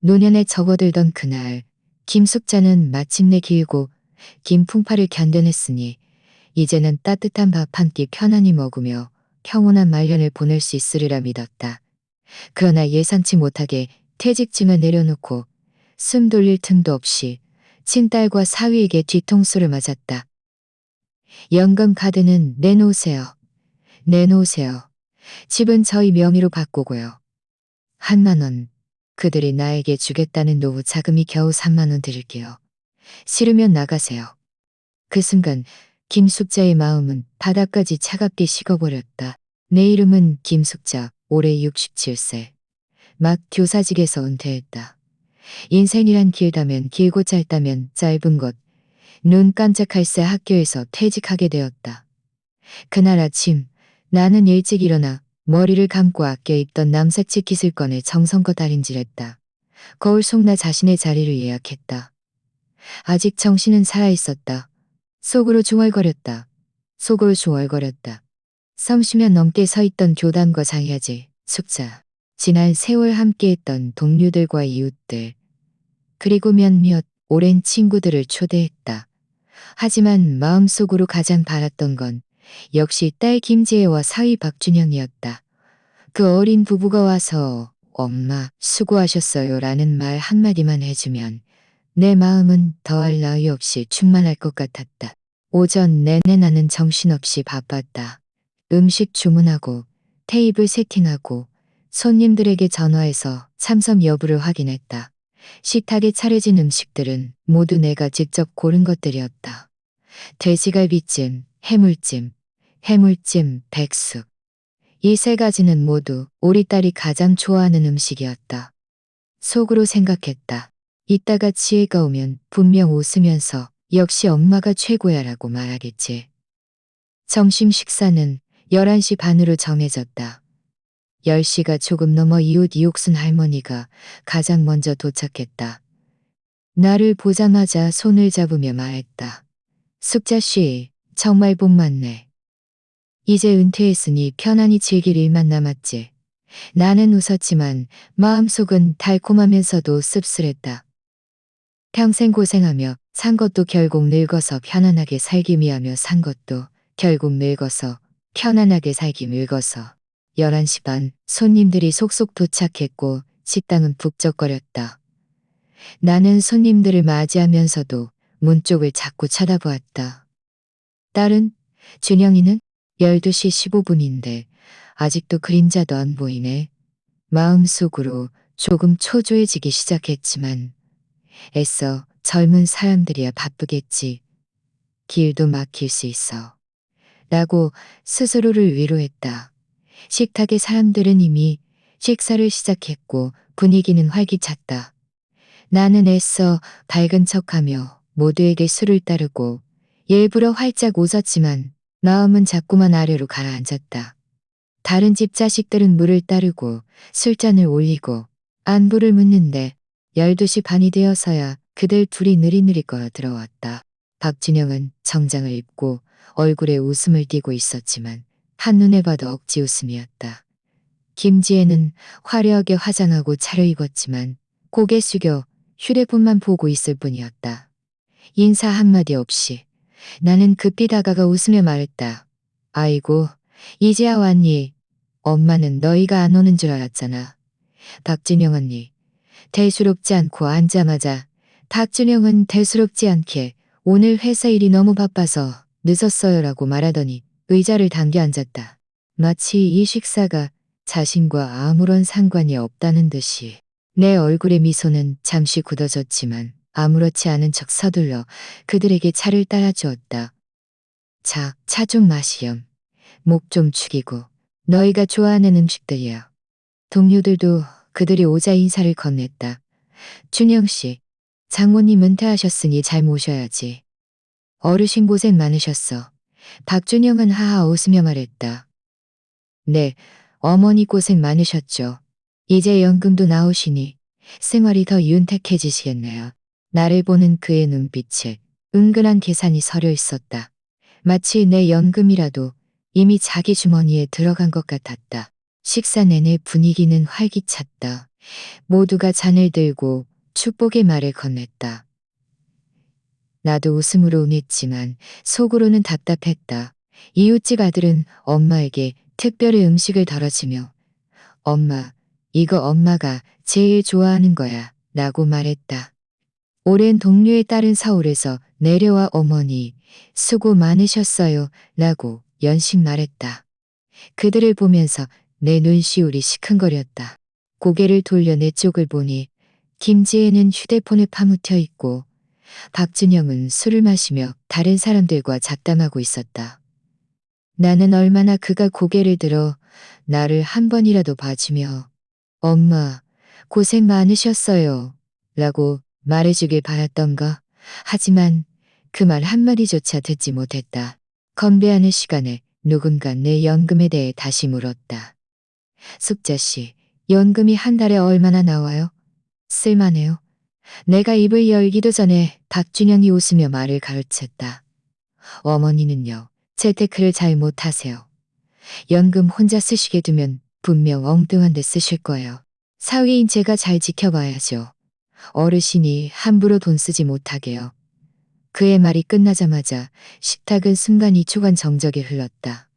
노년에 접어들던 그날 김숙자는 마침내 길고 긴 풍파를 견뎌냈으니 이제는 따뜻한 밥 한 끼 편안히 먹으며 평온한 말년을 보낼 수 있으리라 믿었다. 그러나 예상치 못하게 퇴직증을 내려놓고 숨 돌릴 틈도 없이 친딸과 사위에게 뒤통수를 맞았다. 연금 카드는 내놓으세요. 내놓으세요. 집은 저희 명의로 바꾸고요. 1만 원. 그들이 나에게 주겠다는 노후 자금이 겨우 3만 원 드릴게요. 싫으면 나가세요. 그 순간 김숙자의 마음은 바닥까지 차갑게 식어버렸다. 내 이름은 김숙자, 올해 67세. 막 교사직에서 은퇴했다. 인생이란 길다면 길고 짧다면 짧은 것. 눈 깜짝할 새 학교에서 퇴직하게 되었다. 그날 아침 나는 일찍 일어나 머리를 감고 아껴 입던 남색 재킷을 꺼내 정성껏 다림질했다. 거울 속 나 자신의 자리를 예약했다. 아직 정신은 살아있었다. 속으로 중얼거렸다. 속으로 중얼거렸다. 30년 넘게 서있던 교단과 장야지, 숙자, 지난 세월 함께했던 동료들과 이웃들, 그리고 몇몇 오랜 친구들을 초대했다. 하지만 마음속으로 가장 바랐던 건 역시 딸 김지혜와 사위 박준영이었다. 그 어린 부부가 와서 엄마 수고하셨어요 라는 말 한마디만 해주면 내 마음은 더할 나위 없이 충만할 것 같았다. 오전 내내 나는 정신없이 바빴다. 음식 주문하고 테이블 세팅하고 손님들에게 전화해서 참석 여부를 확인했다. 식탁에 차려진 음식들은 모두 내가 직접 고른 것들이었다. 돼지갈비찜, 해물찜, 백숙. 이 세 가지는 모두 우리 딸이 가장 좋아하는 음식이었다. 속으로 생각했다. 이따가 지혜가 오면 분명 웃으면서 역시 엄마가 최고야 라고 말하겠지. 점심 식사는 11시 반으로 정해졌다. 10시가 조금 넘어 이웃 이옥순 할머니가 가장 먼저 도착했다. 나를 보자마자 손을 잡으며 말했다. 숙자씨, 정말 복 많네. 이제 은퇴했으니 편안히 즐길 일만 남았지. 나는 웃었지만 마음속은 달콤하면서도 씁쓸했다. 평생 고생하며 산 것도 결국 늙어서 편안하게 살기 위하며 산 것도 결국 늙어서 편안하게 살기 늙어서. 11시 반 손님들이 속속 도착했고 식당은 북적거렸다. 나는 손님들을 맞이하면서도 문 쪽을 자꾸 쳐다보았다. 딸은? 준영이는? 12시 15분인데 아직도 그림자도 안 보이네. 마음속으로 조금 초조해지기 시작했지만 애써 젊은 사람들이야 바쁘겠지. 길도 막힐 수 있어. 라고 스스로를 위로했다. 식탁의 사람들은 이미 식사를 시작했고 분위기는 활기찼다. 나는 애써 밝은 척하며 모두에게 술을 따르고 일부러 활짝 웃었지만 마음은 자꾸만 아래로 가라앉았다. 다른 집 자식들은 물을 따르고 술잔을 올리고 안부를 묻는데 12시 반이 되어서야 그들 둘이 느릿느릿 걸어 들어왔다. 박준영은 정장을 입고 얼굴에 웃음을 띠고 있었지만 한눈에 봐도 억지 웃음이었다. 김지혜는 화려하게 화장하고 차려입었지만 고개 숙여 휴대폰만 보고 있을 뿐이었다. 인사 한마디 없이 나는 급히 다가가 웃으며 말했다. 아이고, 이제야 왔니? 엄마는 너희가 안 오는 줄 알았잖아. 박준영 언니. 대수롭지 않고 앉자마자 박준영은 대수롭지 않게 오늘 회사 일이 너무 바빠서 늦었어요라고 말하더니 의자를 당겨 앉았다. 마치 이 식사가 자신과 아무런 상관이 없다는 듯이. 내 얼굴의 미소는 잠시 굳어졌지만 아무렇지 않은 척 서둘러 그들에게 차를 따라주었다. 자, 차 좀 마시렴. 목 좀 축이고. 너희가 좋아하는 음식들이야. 동료들도 그들이 오자 인사를 건넸다. 준영씨, 장모님 은퇴하셨으니 잘 모셔야지. 어르신 고생 많으셨어. 박준영은 하하 웃으며 말했다. 네, 어머니 고생 많으셨죠. 이제 연금도 나오시니 생활이 더 윤택해지시겠네요. 나를 보는 그의 눈빛에 은근한 계산이 서려 있었다. 마치 내 연금이라도 이미 자기 주머니에 들어간 것 같았다. 식사 내내 분위기는 활기찼다. 모두가 잔을 들고 축복의 말을 건넸다. 나도 웃음으로 응했지만 속으로는 답답했다. 이웃집 아들은 엄마에게 특별히 음식을 덜어주며 엄마, 이거 엄마가 제일 좋아하는 거야 라고 말했다. 오랜 동료의 딸은 서울에서 내려와 어머니 수고 많으셨어요 라고 연신 말했다. 그들을 보면서 내 눈시울이 시큰거렸다. 고개를 돌려 내 쪽을 보니 김지혜는 휴대폰에 파묻혀 있고 박준영은 술을 마시며 다른 사람들과 잡담하고 있었다. 나는 얼마나 그가 고개를 들어 나를 한 번이라도 봐주며 엄마 고생 많으셨어요 라고 말해주길 바랐던가. 하지만 그 말 한마디조차 듣지 못했다. 건배하는 시간에 누군가 내 연금에 대해 다시 물었다. 숙자씨, 연금이 한 달에 얼마나 나와요? 쓸만해요? 내가 입을 열기도 전에 박준영이 웃으며 말을 가르쳤다. 어머니는요, 재테크를 잘 못하세요. 연금 혼자 쓰시게 두면 분명 엉뚱한 데 쓰실 거예요. 사위인 제가 잘 지켜봐야죠. 어르신이 함부로 돈 쓰지 못하게요. 그의 말이 끝나자마자 식탁은 순간 2초간 정적이 흘렀다.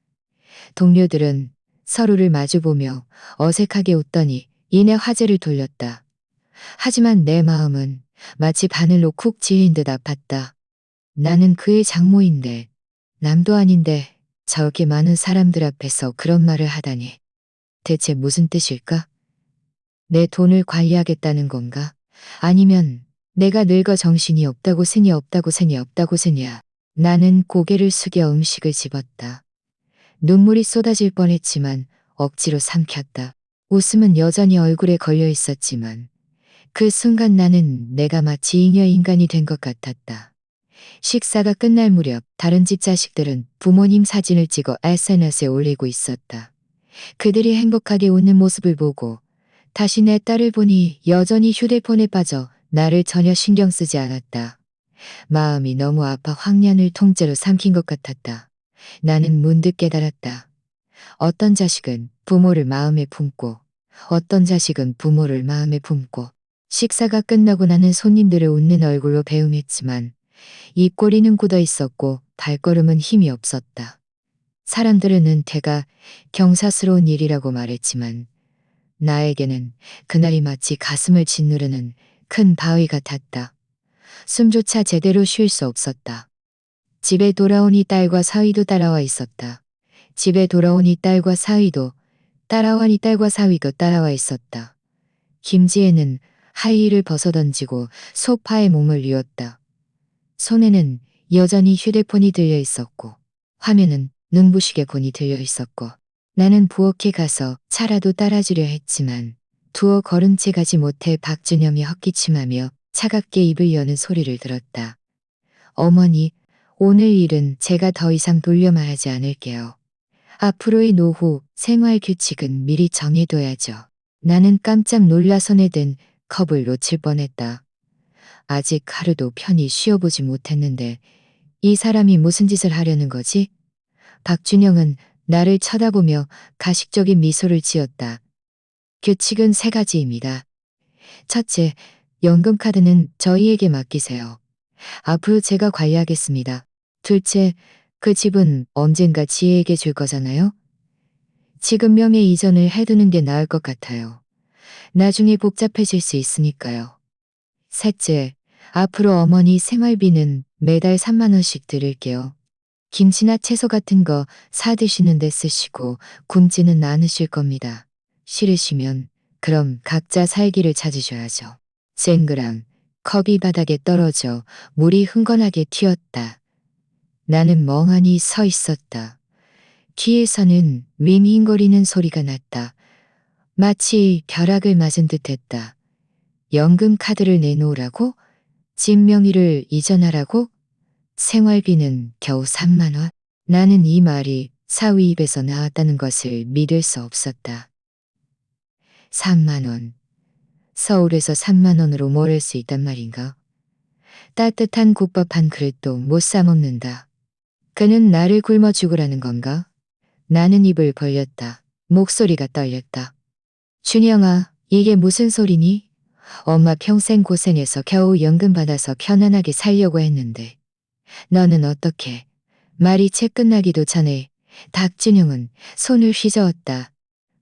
동료들은 서로를 마주보며 어색하게 웃더니 이내 화제를 돌렸다. 하지만 내 마음은 마치 바늘로 쿡 찔린 듯 아팠다. 나는 그의 장모인데, 남도 아닌데 저렇게 많은 사람들 앞에서 그런 말을 하다니. 대체 무슨 뜻일까? 내 돈을 관리하겠다는 건가? 아니면 내가 늙어 정신이 없다고 생이 없다고 생이 없다고 생이야. 나는 고개를 숙여 음식을 집었다. 눈물이 쏟아질 뻔했지만 억지로 삼켰다. 웃음은 여전히 얼굴에 걸려 있었지만 그 순간 나는 내가 마치 잉여 인간이 된 것 같았다. 식사가 끝날 무렵 다른 집 자식들은 부모님 사진을 찍어 SNS에 올리고 있었다. 그들이 행복하게 웃는 모습을 보고 다시 내 딸을 보니 여전히 휴대폰에 빠져 나를 전혀 신경 쓰지 않았다. 마음이 너무 아파 황량을 통째로 삼킨 것 같았다. 나는 문득 깨달았다. 어떤 자식은 부모를 마음에 품고 어떤 자식은 부모를 마음에 품고. 식사가 끝나고 나는 손님들을 웃는 얼굴로 배웅했지만 입꼬리는 굳어 있었고 발걸음은 힘이 없었다. 사람들은 은퇴가 경사스러운 일이라고 말했지만 나에게는 그날이 마치 가슴을 짓누르는 큰 바위 같았다. 숨조차 제대로 쉴 수 없었다. 집에 돌아오니 딸과 사위도 따라와 있었다. 집에 돌아오니 딸과 사위도 따라와니 딸과 사위도 따라와 있었다. 김지혜는 하이힐을 벗어던지고 소파에 몸을 뉘었다. 손에는 여전히 휴대폰이 들려 있었고 화면은 눈부시게 곤히 들려 있었고 나는 부엌에 가서 차라도 따라주려 했지만 두어 걸음째 가지 못해 박준영이 헛기침하며 차갑게 입을 여는 소리를 들었다. 어머니, 오늘 일은 제가 더 이상 돌려말하지 않을게요. 앞으로의 노후 생활 규칙은 미리 정해둬야죠. 나는 깜짝 놀라 손에 든 컵을 놓칠 뻔했다. 아직 하루도 편히 쉬어보지 못했는데 이 사람이 무슨 짓을 하려는 거지? 박준영은 나를 쳐다보며 가식적인 미소를 지었다. 규칙은 세 가지입니다. 첫째, 연금카드는 저희에게 맡기세요. 앞으로 제가 관리하겠습니다. 둘째, 그 집은 언젠가 지혜에게 줄 거잖아요? 지금 명예 이전을 해두는 게 나을 것 같아요. 나중에 복잡해질 수 있으니까요. 셋째, 앞으로 어머니 생활비는 매달 3만 원씩 드릴게요. 김치나 채소 같은 거 사드시는 데 쓰시고 굶지는 않으실 겁니다. 싫으시면 그럼 각자 살기를 찾으셔야죠. 쨍그랑 컵이 바닥에 떨어져 물이 흥건하게 튀었다. 나는 멍하니 서 있었다. 귀에서는 윙윙거리는 소리가 났다. 마치 벼락을 맞은 듯했다. 연금 카드를 내놓으라고? 집 명의를 이전하라고? 생활비는 겨우 3만 원? 나는 이 말이 사위 입에서 나왔다는 것을 믿을 수 없었다. 3만 원. 서울에서 3만 원으로 뭘 할 수 있단 말인가? 따뜻한 국밥 한 그릇도 못 사 먹는다. 그는 나를 굶어 죽으라는 건가? 나는 입을 벌렸다. 목소리가 떨렸다. 준영아, 이게 무슨 소리니? 엄마 평생 고생해서 겨우 연금 받아서 편안하게 살려고 했는데 너는 어떻게? 말이 채 끝나기도 전에 닥준영은 손을 휘저었다.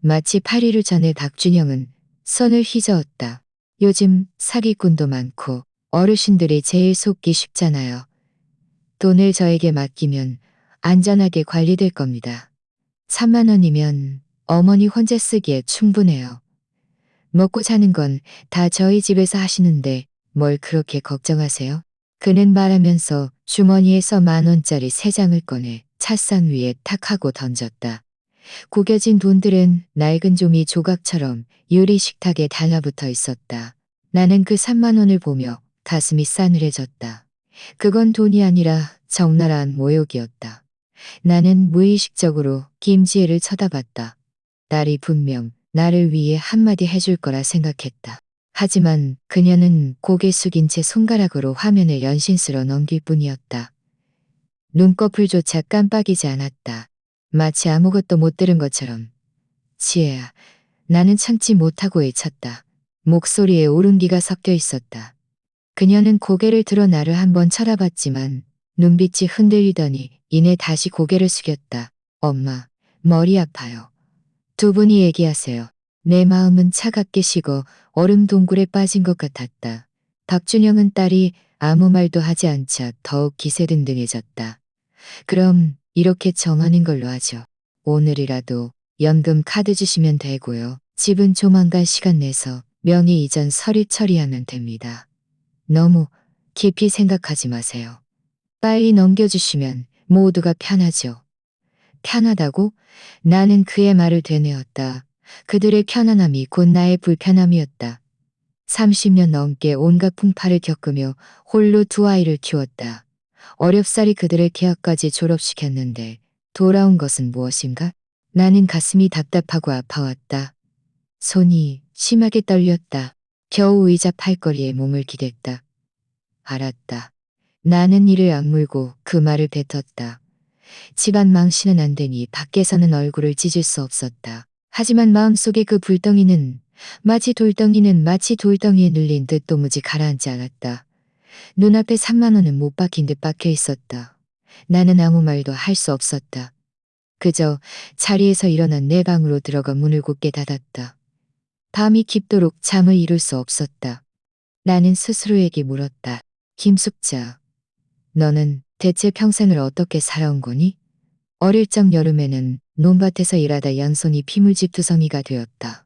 마치 8일을 전에 닥준영은 손을 휘저었다. 요즘 사기꾼도 많고 어르신들이 제일 속기 쉽잖아요. 돈을 저에게 맡기면 안전하게 관리될 겁니다. 3만 원이면 어머니 혼자 쓰기에 충분해요. 먹고 사는 건 다 저희 집에서 하시는데 뭘 그렇게 걱정하세요? 그는 말하면서 주머니에서 10,000원짜리 3장을 꺼내 찻상 위에 탁 하고 던졌다. 구겨진 돈들은 낡은 종이 조각처럼 유리 식탁에 달라붙어 있었다. 나는 그 3만 원을 보며 가슴이 싸늘해졌다. 그건 돈이 아니라 적나라한 모욕이었다. 나는 무의식적으로 김지혜를 쳐다봤다. 딸이 분명 나를 위해 한마디 해줄 거라 생각했다. 하지만 그녀는 고개 숙인 채 손가락으로 화면을 연신스러 넘길 뿐이었다. 눈꺼풀조차 깜빡이지 않았다. 마치 아무것도 못 들은 것처럼. 지혜야, 나는 참지 못하고 외쳤다. 목소리에 울음기가 섞여 있었다. 그녀는 고개를 들어 나를 한번 쳐다봤지만 눈빛이 흔들리더니 이내 다시 고개를 숙였다. 엄마, 머리 아파요. 두 분이 얘기하세요. 내 마음은 차갑게 식어 얼음 동굴에 빠진 것 같았다. 박준영은 딸이 아무 말도 하지 않자 더욱 기세등등해졌다. 그럼 이렇게 정하는 걸로 하죠. 오늘이라도 연금 카드 주시면 되고요. 집은 조만간 시간 내서 명의 이전 서류 처리하면 됩니다. 너무 깊이 생각하지 마세요. 빨리 넘겨주시면 모두가 편하죠. 편하다고? 나는 그의 말을 되뇌었다. 그들의 편안함이 곧 나의 불편함이었다. 30년 넘게 온갖 풍파를 겪으며 홀로 두 아이를 키웠다. 어렵사리 그들의 개학까지 졸업시켰는데 돌아온 것은 무엇인가? 나는 가슴이 답답하고 아파왔다. 손이 심하게 떨렸다. 겨우 의자 팔걸이에 몸을 기댔다. 알았다. 나는 이를 악물고 그 말을 뱉었다. 집안 망신은 안 되니 밖에서는 얼굴을 찢을 수 없었다. 하지만 마음속에 그 불덩이는 마치 돌덩이에 눌린 듯 도무지 가라앉지 않았다. 눈앞에 3만 원은 못 박힌 듯 박혀 있었다. 나는 아무 말도 할 수 없었다. 그저 자리에서 일어난 내 방으로 들어가 문을 곧게 닫았다. 밤이 깊도록 잠을 이룰 수 없었다. 나는 스스로에게 물었다. 김숙자, 너는 대체 평생을 어떻게 살아온 거니? 어릴 적 여름에는 논밭에서 일하다 연손이 피물집투성이가 되었다.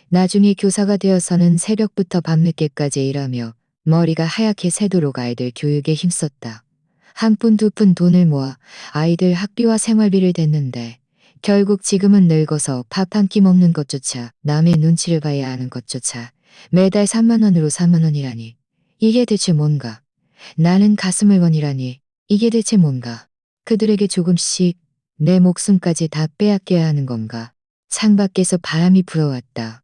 나중에 교사가 되어서는 새벽부터 밤늦게까지 일하며 머리가 하얗게 새도록 아이들 교육에 힘썼다. 한 푼 두 푼 돈을 모아 아이들 학비와 생활비를 댔는데 결국 지금은 늙어서 밥 한 끼 먹는 것조차 남의 눈치를 봐야 하는 것조차 매달 3만 원으로 4만 원이라니. 이게 대체 뭔가. 나는 가슴을 원이라니. 이게 대체 뭔가. 그들에게 조금씩 내 목숨까지 다 빼앗겨야 하는 건가. 창밖에서 바람이 불어왔다.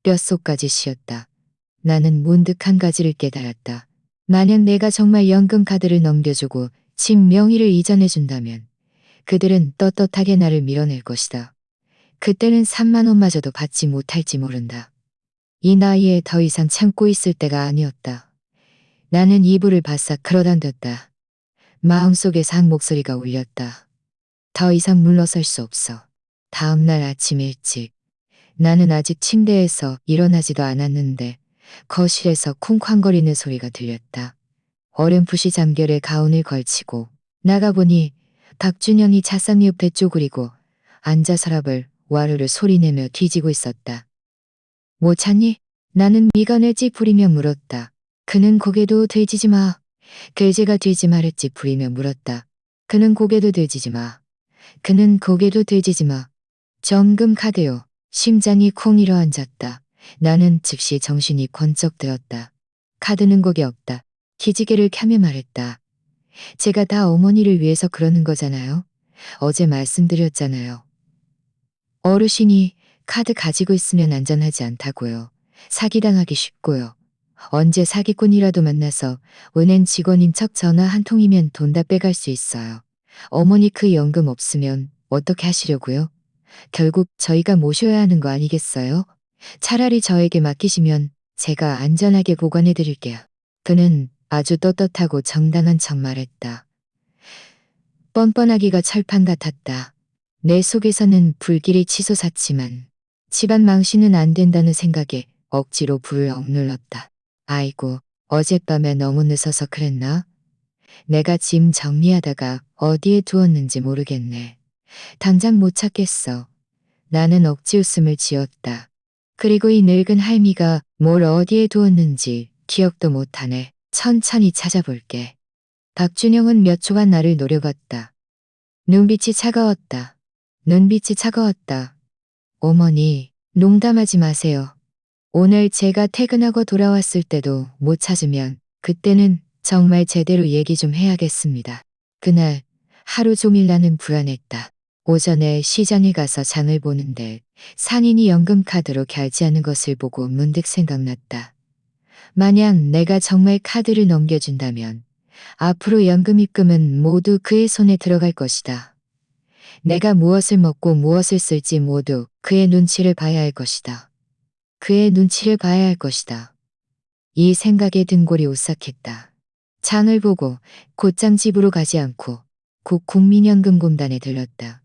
뼛속까지 쉬었다. 나는 문득 한 가지를 깨달았다. 만약 내가 정말 연금 카드를 넘겨주고 집 명의를 이전해준다면 그들은 떳떳하게 나를 밀어낼 것이다. 그때는 3만 원마저도 받지 못할지 모른다. 이 나이에 더 이상 참고 있을 때가 아니었다. 나는 이불을 바싹 끌어당겼다. 마음속에서 한 목소리가 울렸다. 더 이상 물러설 수 없어. 다음 날 아침 일찍 나는 아직 침대에서 일어나지도 않았는데 거실에서 쿵쾅거리는 소리가 들렸다. 어렴풋이 잠결에 가운을 걸치고 나가보니 박준영이 차상 옆에 쪼그리고 앉아 서랍을 와르르 소리내며 뒤지고 있었다. 뭐 찾니? 나는 미간을 찌푸리며 물었다. 그는 고개도 들지지 마. 글재가 들지 말을 찌푸리며 물었다. 그는 고개도 들지지 마. 그는 고개도 들지지 마. 정금 카드요. 심장이 콩 일어앉았다. 나는 즉시 정신이 번쩍 들었다. 카드는 거기 없다. 기지개를 켜며 말했다. 제가 다 어머니를 위해서 그러는 거잖아요. 어제 말씀드렸잖아요. 어르신이 카드 가지고 있으면 안전하지 않다고요. 사기당하기 쉽고요. 언제 사기꾼이라도 만나서 은행 직원인 척 전화 한 통이면 돈 다 빼갈 수 있어요. 어머니 그 연금 없으면 어떻게 하시려고요? 결국 저희가 모셔야 하는 거 아니겠어요? 차라리 저에게 맡기시면 제가 안전하게 보관해 드릴게요. 그는 아주 떳떳하고 정당한 척 말했다. 뻔뻔하기가 철판 같았다. 내 속에서는 불길이 치솟았지만 집안 망신은 안 된다는 생각에 억지로 불을 억눌렀다. 아이고, 어젯밤에 너무 늦어서 그랬나? 내가 짐 정리하다가 어디에 두었는지 모르겠네. 당장 못 찾겠어. 나는 억지 웃음을 지었다. 그리고 이 늙은 할미가 뭘 어디에 두었는지 기억도 못하네. 천천히 찾아볼게. 박준영은 몇 초간 나를 노려봤다. 눈빛이 차가웠다. 눈빛이 차가웠다. 어머니, 농담하지 마세요. 오늘 제가 퇴근하고 돌아왔을 때도 못 찾으면 그때는 정말 제대로 얘기 좀 해야겠습니다. 그날 하루 종일 나는 불안했다. 오전에 시장에 가서 장을 보는데 상인이 연금카드로 결제하는 것을 보고 문득 생각났다. 만약 내가 정말 카드를 넘겨준다면 앞으로 연금 입금은 모두 그의 손에 들어갈 것이다. 내가 무엇을 먹고 무엇을 쓸지 모두 그의 눈치를 봐야 할 것이다. 그의 눈치를 봐야 할 것이다. 이 생각에 등골이 오싹했다. 장을 보고 곧장 집으로 가지 않고 곧 국민연금공단에 들렀다.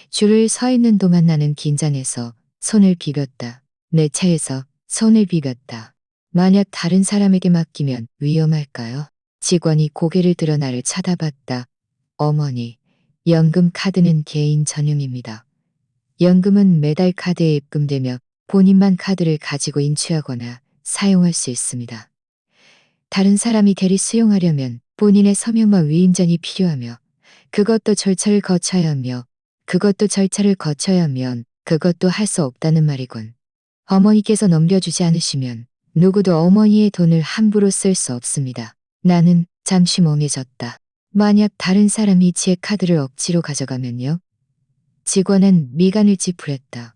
줄을 서 있는 동안 나는 긴장해서 손을 비볐다. 내 차에서 손을 비볐다. 만약 다른 사람에게 맡기면 위험할까요? 직원이 고개를 들어 나를 쳐다봤다. 어머니, 연금 카드는 개인 전용입니다. 연금은 매달 카드에 입금되며 본인만 카드를 가지고 인출하거나 사용할 수 있습니다. 다른 사람이 대리 수용하려면 본인의 서명과 위임전이 필요하며 그것도 절차를 거쳐야 하며 그것도 할 수 없다는 말이군. 어머니께서 넘겨주지 않으시면 누구도 어머니의 돈을 함부로 쓸 수 없습니다. 나는 잠시 멍해졌다. 만약 다른 사람이 제 카드를 억지로 가져가면요? 직원은 미간을 찌푸렸다.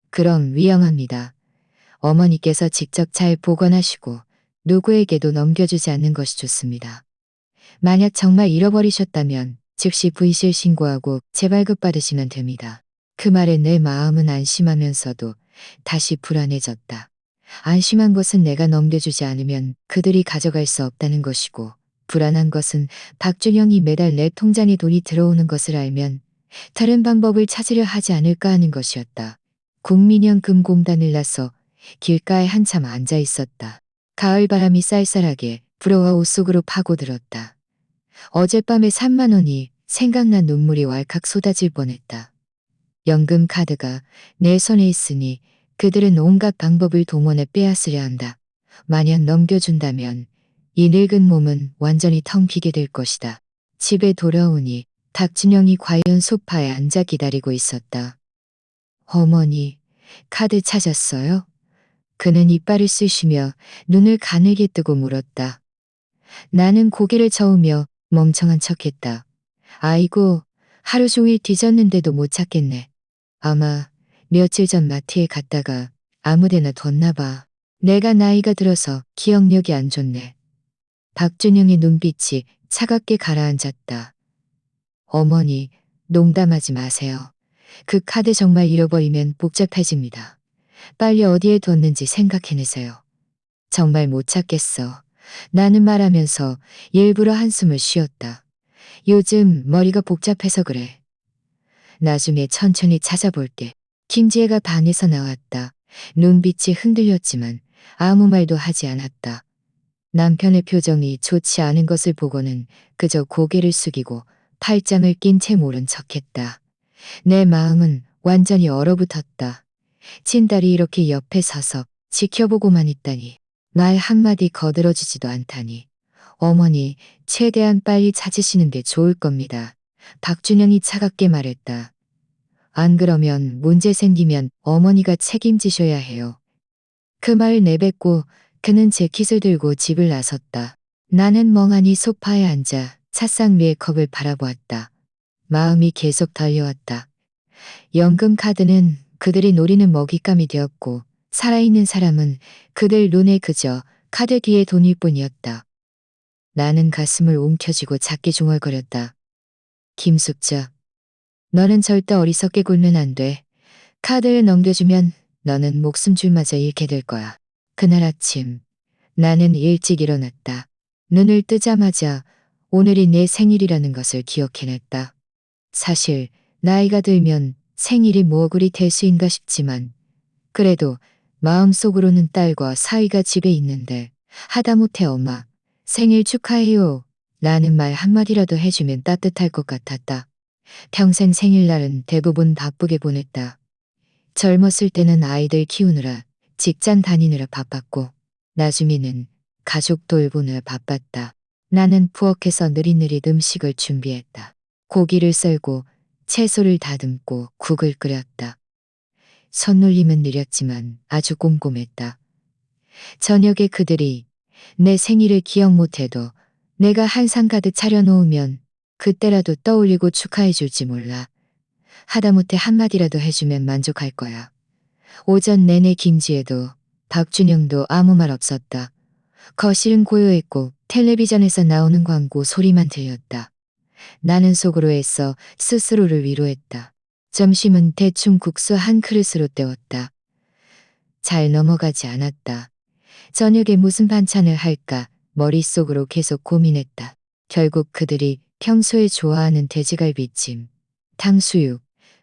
그럼 위험합니다. 어머니께서 직접 잘 보관하시고 누구에게도 넘겨주지 않는 것이 좋습니다. 만약 정말 잃어버리셨다면 즉시 부의실 신고하고 재발급 받으시면 됩니다. 그 말에 내 마음은 안심하면서도 다시 불안해졌다. 안심한 것은 내가 넘겨주지 않으면 그들이 가져갈 수 없다는 것이고 불안한 것은 박준영이 매달 내 통장에 돈이 들어오는 것을 알면 다른 방법을 찾으려 하지 않을까 하는 것이었다. 국민연금공단을 나서 길가에 한참 앉아 있었다. 가을바람이 쌀쌀하게 불어와 옷 속으로 파고들었다. 어젯밤에 3만 원이 생각난 눈물이 왈칵 쏟아질 뻔했다. 연금 카드가 내 손에 있으니 그들은 온갖 방법을 동원해 빼앗으려 한다. 만약 넘겨준다면 이 늙은 몸은 완전히 텅 비게 될 것이다. 집에 돌아오니 박준영이 과연 소파에 앉아 기다리고 있었다. 어머니, 카드 찾았어요? 그는 이빨을 쑤시며 눈을 가늘게 뜨고 물었다. 나는 고개를 저으며 멍청한 척했다. 아이고, 하루 종일 뒤졌는데도 못 찾겠네. 아마 며칠 전 마트에 갔다가 아무데나 뒀나 봐. 내가 나이가 들어서 기억력이 안 좋네. 박준영의 눈빛이 차갑게 가라앉았다. 어머니, 농담하지 마세요. 그 카드 정말 잃어버리면 복잡해집니다. 빨리 어디에 뒀는지 생각해내세요. 정말 못 찾겠어. 나는 말하면서 일부러 한숨을 쉬었다. 요즘 머리가 복잡해서 그래. 나중에 천천히 찾아볼게. 김지혜가 방에서 나왔다. 눈빛이 흔들렸지만 아무 말도 하지 않았다. 남편의 표정이 좋지 않은 것을 보고는 그저 고개를 숙이고 팔짱을 낀 채 모른 척했다. 내 마음은 완전히 얼어붙었다. 친딸이 이렇게 옆에 서서 지켜보고만 있다니. 말 한마디 거들어주지도 않다니. 어머니, 최대한 빨리 찾으시는 게 좋을 겁니다. 박준영이 차갑게 말했다. 안 그러면 문제 생기면 어머니가 책임지셔야 해요. 그 말 내뱉고 그는 재킷을 들고 집을 나섰다. 나는 멍하니 소파에 앉아 찻상 위의 컵을 바라보았다. 마음이 계속 달려왔다. 연금 카드는 그들이 노리는 먹잇감이 되었고 살아있는 사람은 그들 눈에 그저 카드 뒤에 돈일 뿐이었다. 나는 가슴을 움켜쥐고 작게 중얼거렸다. 김숙자, 너는 절대 어리석게 굴면 안 돼. 카드를 넘겨주면 너는 목숨줄마저 잃게 될 거야. 그날 아침 나는 일찍 일어났다. 눈을 뜨자마자 오늘이 내 생일이라는 것을 기억해냈다. 사실 나이가 들면 생일이 뭐 그리 대수인가 싶지만 그래도 마음속으로는 딸과 사위가 집에 있는데 하다못해 엄마 생일 축하해요 라는 말 한마디라도 해주면 따뜻할 것 같았다. 평생 생일날은 대부분 바쁘게 보냈다. 젊었을 때는 아이들 키우느라 직장 다니느라 바빴고 나중에는 가족 돌보느라 바빴다. 나는 부엌에서 느릿느릿 음식을 준비했다. 고기를 썰고 채소를 다듬고 국을 끓였다. 손놀림은 느렸지만 아주 꼼꼼했다. 저녁에 그들이 내 생일을 기억 못해도 내가 한상 가득 차려놓으면 그때라도 떠올리고 축하해줄지 몰라. 하다못해 한마디라도 해주면 만족할 거야. 오전 내내 김지혜도 박준영도 아무 말 없었다. 거실은 고요했고 텔레비전에서 나오는 광고 소리만 들렸다. 나는 속으로 애써 스스로를 위로했다. 점심은 대충 국수 한 그릇으로 때웠다. 잘 넘어가지 않았다. 저녁에 무슨 반찬을 할까 머릿속으로 계속 고민했다. 결국 그들이 평소에 좋아하는 돼지갈비찜, 탕수육,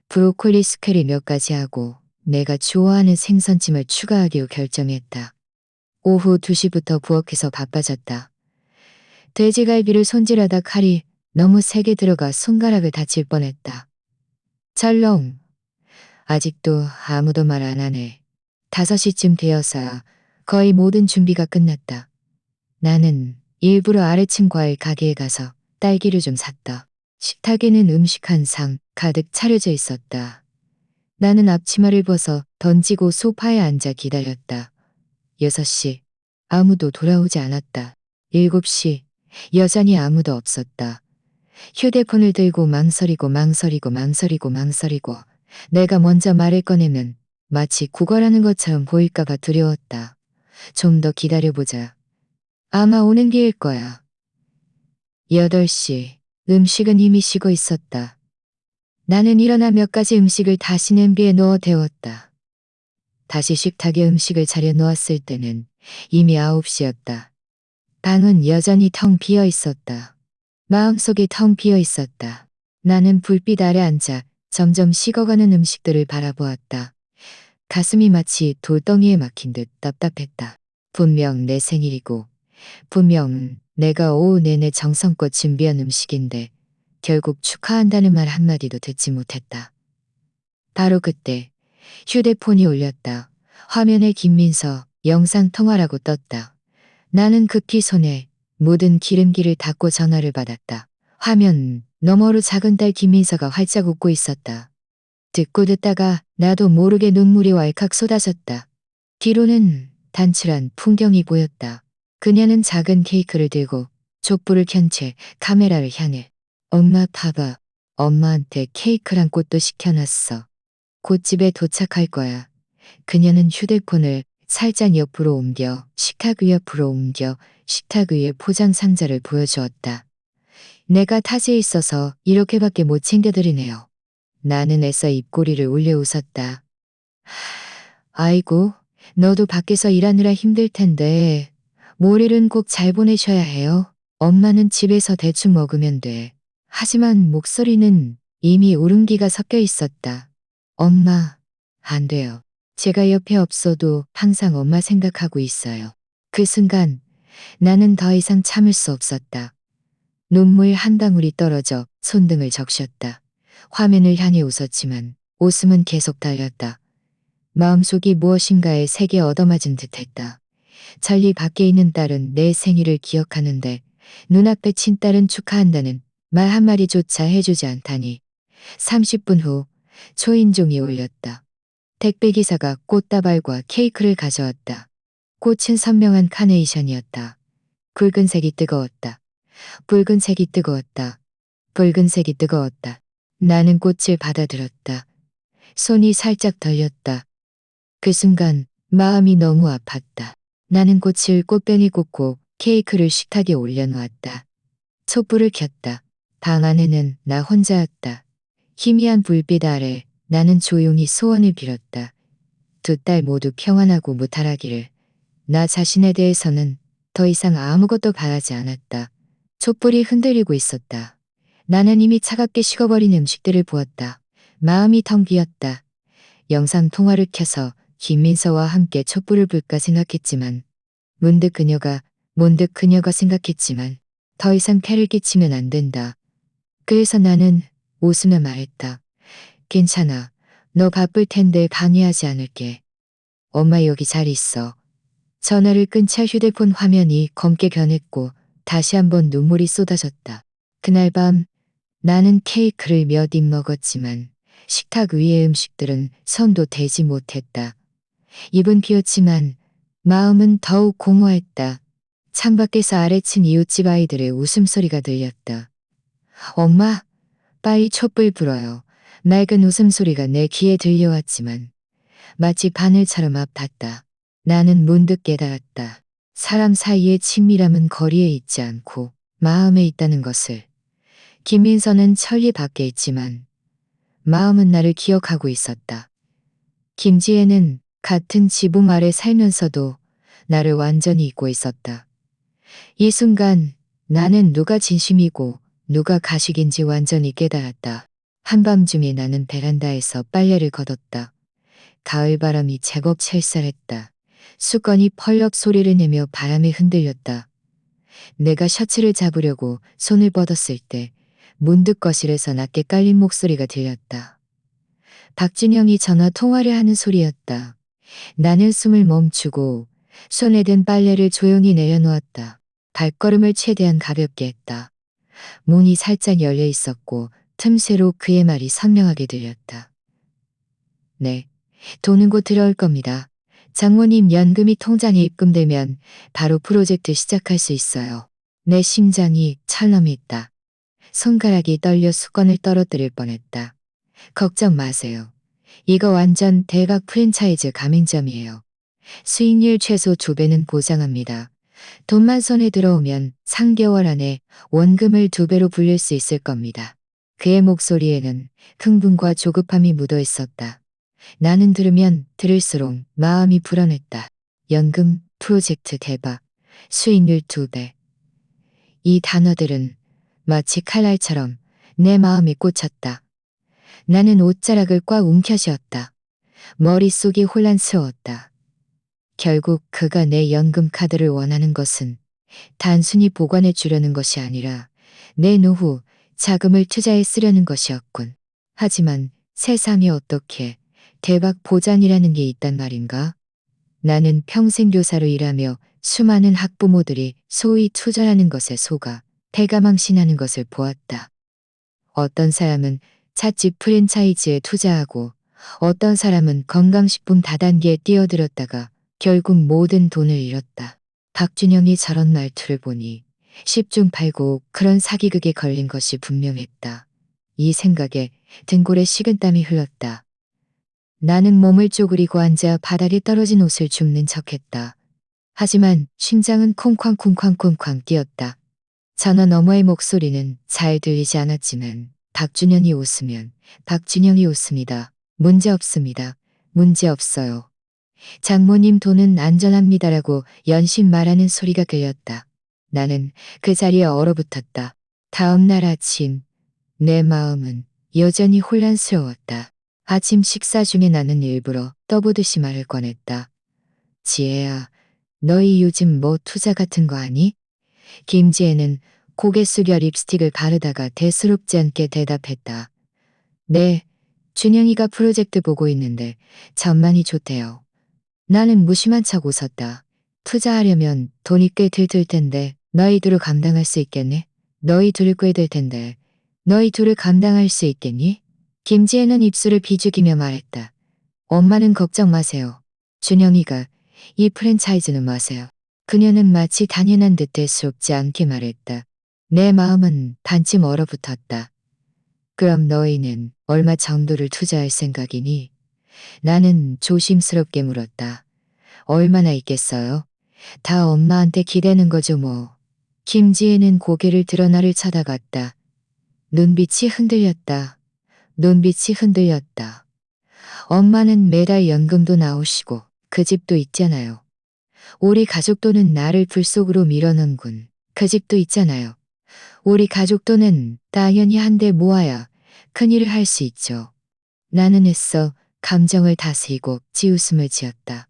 브로콜리 스퀘리 몇 가지 하고 내가 좋아하는 생선찜을 추가하기로 결정했다. 오후 2시부터 부엌에서 바빠졌다. 돼지갈비를 손질하다 칼이 너무 세게 들어가 손가락을 다칠 뻔했다. 철렁. 아직도 아무도 말 안 하네. 5시쯤 되어서야 거의 모든 준비가 끝났다. 나는 일부러 아래층 과일 가게에 가서 딸기를 좀 샀다. 식탁에는 음식 한 상 가득 차려져 있었다. 나는 앞치마를 벗어 던지고 소파에 앉아 기다렸다. 6시. 아무도 돌아오지 않았다. 7시. 여전히 아무도 없었다. 휴대폰을 들고 망설이고 내가 먼저 말을 꺼내면 마치 구걸하는 것처럼 보일까봐 두려웠다. 좀 더 기다려보자. 아마 오는 길일 거야. 8시. 음식은 이미 식어 있었다. 나는 일어나 몇 가지 음식을 다시 냄비에 넣어 데웠다. 다시 식탁에 음식을 차려 놓았을 때는 이미 9시였다. 방은 여전히 텅 비어 있었다. 마음속이 텅 비어 있었다. 나는 불빛 아래 앉아 점점 식어가는 음식들을 바라보았다. 가슴이 마치 돌덩이에 막힌 듯 답답했다. 분명 내 생일이고 분명 내가 오후 내내 정성껏 준비한 음식인데 결국 축하한다는 말 한마디도 듣지 못했다. 바로 그때 휴대폰이 울렸다. 화면에 김민서 영상통화라고 떴다. 나는 급히 손에 묻은 기름기를 닦고 전화를 받았다. 화면 너머로 작은 딸 김민서가 활짝 웃고 있었다. 듣고 듣다가 나도 모르게 눈물이 왈칵 쏟아졌다. 뒤로는 단출한 풍경이 보였다. 그녀는 작은 케이크를 들고 촛불을 켠 채 카메라를 향해 엄마 봐봐. 엄마한테 케이크랑 꽃도 시켜놨어. 곧 집에 도착할 거야. 그녀는 휴대폰을 살짝 옆으로 옮겨 식탁 위 옆으로 옮겨 식탁 위에 포장 상자를 보여주었다. 내가 타지에 있어서 이렇게밖에 못 챙겨드리네요. 나는 애써 입꼬리를 올려 웃었다. 아이고, 너도 밖에서 일하느라 힘들 텐데 몰일은 꼭 잘 보내셔야 해요. 엄마는 집에서 대충 먹으면 돼. 하지만 목소리는 이미 울음기가 섞여 있었다. 엄마, 안 돼요. 제가 옆에 없어도 항상 엄마 생각하고 있어요. 그 순간 나는 더 이상 참을 수 없었다. 눈물 한 방울이 떨어져 손등을 적셨다. 화면을 향해 웃었지만 웃음은 계속 달렸다. 마음속이 무엇인가에 세게 얻어맞은 듯했다. 천리 밖에 있는 딸은 내 생일을 기억하는데 눈앞에 친딸은 축하한다는 말 한마디조차 해주지 않다니. 30분 후 초인종이 울렸다. 택배기사가 꽃다발과 케이크를 가져왔다. 꽃은 선명한 카네이션이었다. 붉은색이 뜨거웠다. 붉은색이 뜨거웠다. 붉은색이 뜨거웠다. 나는 꽃을 받아들었다. 손이 살짝 떨렸다. 그 순간 마음이 너무 아팠다. 나는 꽃을 꽃병에 꽂고 케이크를 식탁에 올려놓았다. 촛불을 켰다. 방 안에는 나 혼자였다. 희미한 불빛 아래 나는 조용히 소원을 빌었다. 두 딸 모두 평안하고 무탈하기를. 나 자신에 대해서는 더 이상 아무것도 바라지 않았다. 촛불이 흔들리고 있었다. 나는 이미 차갑게 식어버린 음식들을 보았다. 마음이 텅 비었다. 영상 통화를 켜서 김민서와 함께 촛불을 불까 생각했지만 문득 그녀가 생각했지만 더 이상 폐를 끼치면 안 된다. 그래서 나는 웃으며 말했다. 괜찮아. 너 바쁠 텐데 방해하지 않을게. 엄마 여기 잘 있어. 전화를 끈 채 휴대폰 화면이 검게 변했고 다시 한번 눈물이 쏟아졌다. 그날 밤 나는 케이크를 몇 입 먹었지만 식탁 위의 음식들은 손도 대지 못했다. 입은 비었지만 마음은 더욱 공허했다. 창밖에서 아래층 이웃집 아이들의 웃음소리가 들렸다. 엄마, 빨리 촛불 불어요. 낡은 웃음소리가 내 귀에 들려왔지만 마치 바늘처럼 아팠다. 나는 문득 깨달았다. 사람 사이의 친밀함은 거리에 있지 않고 마음에 있다는 것을. 김민서는 천리 밖에 있지만 마음은 나를 기억하고 있었다. 김지혜는 같은 지붕 아래 살면서도 나를 완전히 잊고 있었다. 이 순간 나는 누가 진심이고 누가 가식인지 완전히 깨달았다. 한밤중에 나는 베란다에서 빨래를 걷었다. 가을바람이 제법 찰쌀했다. 수건이 펄럭 소리를 내며 바람에 흔들렸다. 내가 셔츠를 잡으려고 손을 뻗었을 때 문득 거실에서 낮게 깔린 목소리가 들렸다. 박준영이 전화 통화를 하는 소리였다. 나는 숨을 멈추고 손에 든 빨래를 조용히 내려놓았다. 발걸음을 최대한 가볍게 했다. 문이 살짝 열려 있었고 틈새로 그의 말이 선명하게 들렸다. 네, 돈은 곧 들어올 겁니다. 장모님 연금이 통장에 입금되면 바로 프로젝트 시작할 수 있어요. 내 심장이 철렁했다. 손가락이 떨려 수건을 떨어뜨릴 뻔했다. 걱정 마세요. 이거 완전 대박 프랜차이즈 가맹점이에요. 수익률 최소 2배는 보장합니다. 돈만 손에 들어오면 3개월 안에 원금을 2배로 불릴 수 있을 겁니다. 그의 목소리에는 흥분과 조급함이 묻어 있었다. 나는 들으면 들을수록 마음이 불안했다. 연금, 프로젝트 대박, 수익률 2배. 이 단어들은 마치 칼날처럼 내 마음에 꽂혔다. 나는 옷자락을 꽉 움켜쥐었다. 머릿속이 혼란스러웠다. 결국 그가 내 연금 카드를 원하는 것은 단순히 보관해 주려는 것이 아니라 내 노후 자금을 투자에 쓰려는 것이었군. 하지만 세상에 어떻게 대박 보장이라는 게 있단 말인가? 나는 평생 교사로 일하며 수많은 학부모들이 소위 투자하는 것에 속아 패가망신하는 것을 보았다. 어떤 사람은 찻집 프랜차이즈에 투자하고 어떤 사람은 건강식품 다단계에 뛰어들었다가 결국 모든 돈을 잃었다. 박준영이 저런 말투를 보니 10중 8구 그런 사기극에 걸린 것이 분명했다. 이 생각에 등골에 식은땀이 흘렀다. 나는 몸을 쪼그리고 앉아 바닥에 떨어진 옷을 줍는 척했다. 하지만 심장은 콩쾅콩쾅콩쾅 뛰었다. 전화 너머의 목소리는 잘 들리지 않았지만 박준영이 웃으면 박준영이 웃습니다. 문제 없습니다. 문제 없어요. 장모님 돈은 안전합니다라고 연신 말하는 소리가 들렸다. 나는 그 자리에 얼어붙었다. 다음 날 아침 내 마음은 여전히 혼란스러웠다. 아침 식사 중에 나는 일부러 떠보듯이 말을 꺼냈다. 지혜야, 너희 요즘 뭐 투자 같은 거 아니? 김지혜는 고개 숙여 립스틱을 바르다가 대수롭지 않게 대답했다. 네, 준영이가 프로젝트 보고 있는데 전망이 좋대요. 나는 무심한 척 웃었다. 투자하려면 돈이 꽤 들 텐데 너희 둘을 감당할 수 있겠니? 너희 둘을 꽤 들 텐데 너희 둘을 감당할 수 있겠니? 김지혜는 입술을 비죽이며 말했다. 엄마는 걱정 마세요. 준영이가 이 프랜차이즈는 마세요. 그녀는 마치 당연한 듯 대수롭지 않게 말했다. 내 마음은 반쯤 얼어붙었다. 그럼 너희는 얼마 정도를 투자할 생각이니? 나는 조심스럽게 물었다. 얼마나 있겠어요? 다 엄마한테 기대는 거죠 뭐. 김지혜는 고개를 들어 나를 쳐다봤다. 눈빛이 흔들렸다. 눈빛이 흔들렸다. 엄마는 매달 연금도 나오시고 그 집도 있잖아요. 우리 가족 돈은 나를 불속으로 밀어넣군. 그 집도 있잖아요. 우리 가족 돈은 당연히 한데 모아야 큰일을 할 수 있죠. 나는 애써 감정을 다스리고 찌웃음을 지었다.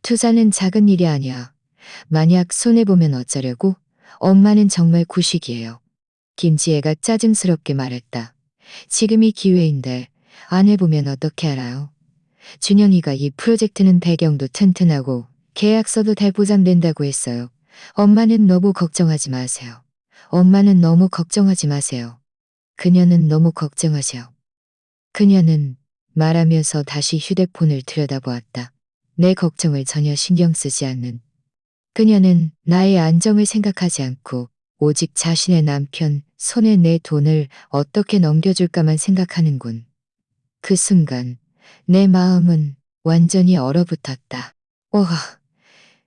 투자는 작은 일이 아니야. 만약 손해보면 어쩌려고? 엄마는 정말 구식이에요. 김지혜가 짜증스럽게 말했다. 지금이 기회인데 안 해보면 어떻게 알아요? 준영이가 이 프로젝트는 배경도 튼튼하고 계약서도 대보장된다고 했어요. 엄마는 너무 걱정하지 마세요. 엄마는 너무 걱정하지 마세요. 그녀는 너무 걱정하세요. 그녀는 말하면서 다시 휴대폰을 들여다보았다. 내 걱정을 전혀 신경 쓰지 않는. 그녀는 나의 안정을 생각하지 않고 오직 자신의 남편 손에 내 돈을 어떻게 넘겨줄까만 생각하는군. 그 순간 내 마음은 완전히 얼어붙었다. 오하.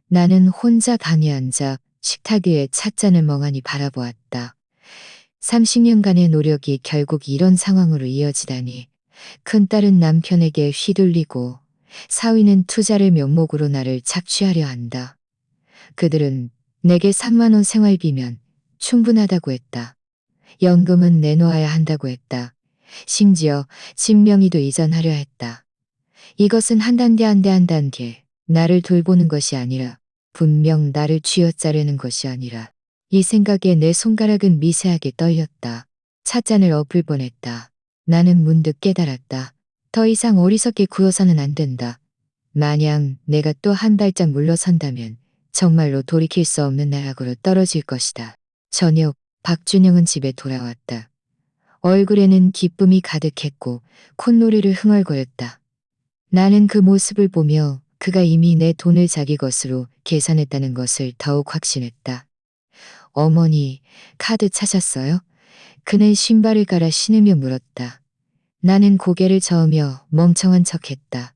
나는 혼자 방에 앉아 식탁 위에 찻잔을 멍하니 바라보았다. 30년간의 노력이 결국 이런 상황으로 이어지다니. 큰딸은 남편에게 휘둘리고 사위는 투자를 명목으로 나를 착취하려 한다. 그들은 내게 3만 원 생활비면 충분하다고 했다. 연금은 내놓아야 한다고 했다. 심지어 진명의도 이전하려 했다. 이것은 한 단계 한 단계 나를 돌보는 것이 아니라 분명 나를 쥐어짜려는 것이 아니라 이 생각에 내 손가락은 미세하게 떨렸다. 찻잔을 엎을 뻔했다. 나는 문득 깨달았다. 더 이상 어리석게 굴어서는 안 된다. 만약 내가 또 한 발짝 물러선다면 정말로 돌이킬 수 없는 나락으로 떨어질 것이다. 저녁 박준영은 집에 돌아왔다. 얼굴에는 기쁨이 가득했고 콧노래를 흥얼거렸다. 나는 그 모습을 보며 그가 이미 내 돈을 자기 것으로 계산했다는 것을 더욱 확신했다. 어머니, 카드 찾았어요? 그는 신발을 갈아 신으며 물었다. 나는 고개를 저으며 멍청한 척했다.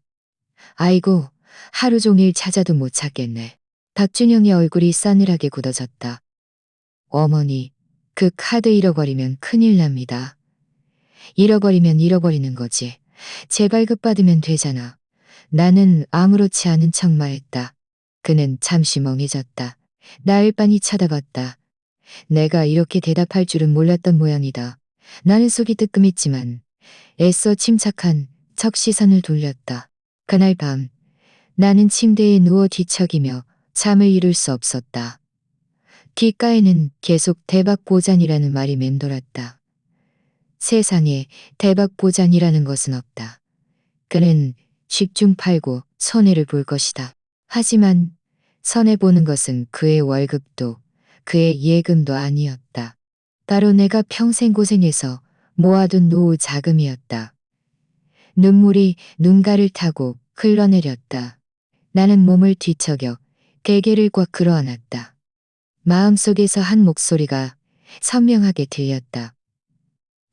아이고, 하루 종일 찾아도 못 찾겠네. 박준영의 얼굴이 싸늘하게 굳어졌다. 어머니, 그 카드 잃어버리면 큰일 납니다. 잃어버리면 잃어버리는 거지. 재발급받으면 되잖아. 나는 아무렇지 않은 척 말했다. 그는 잠시 멍해졌다. 나를 빤히 쳐다봤다. 내가 이렇게 대답할 줄은 몰랐던 모양이다. 나는 속이 뜨끔했지만 애써 침착한 척 시선을 돌렸다. 그날 밤 나는 침대에 누워 뒤척이며 잠을 이룰 수 없었다. 귓가에는 계속 대박보장이라는 말이 맴돌았다. 세상에 대박보장이라는 것은 없다. 그는 집중 팔고 손해를 볼 것이다. 하지만 손해보는 것은 그의 월급도 그의 예금도 아니었다. 바로 내가 평생 고생해서 모아둔 노후 자금이었다. 눈물이 눈가를 타고 흘러내렸다. 나는 몸을 뒤척여 베개를 꽉 끌어안았다. 마음속에서 한 목소리가 선명하게 들렸다.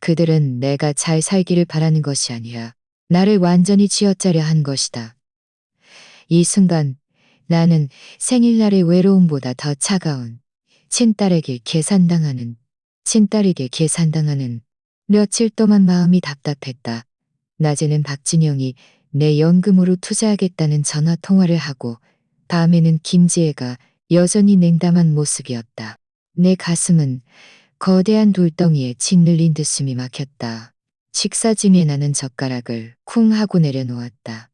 그들은 내가 잘 살기를 바라는 것이 아니라 나를 완전히 쥐어짜려 한 것이다. 이 순간 나는 생일날의 외로움보다 더 차가운 친딸에게 계산당하는 며칠 동안 마음이 답답했다. 낮에는 박진영이 내 연금으로 투자하겠다는 전화 통화를 하고 밤에는 김지혜가 여전히 냉담한 모습이었다. 내 가슴은 거대한 돌덩이에 짓눌린 듯 숨이 막혔다. 식사 중에 나는 젓가락을 쿵 하고 내려놓았다.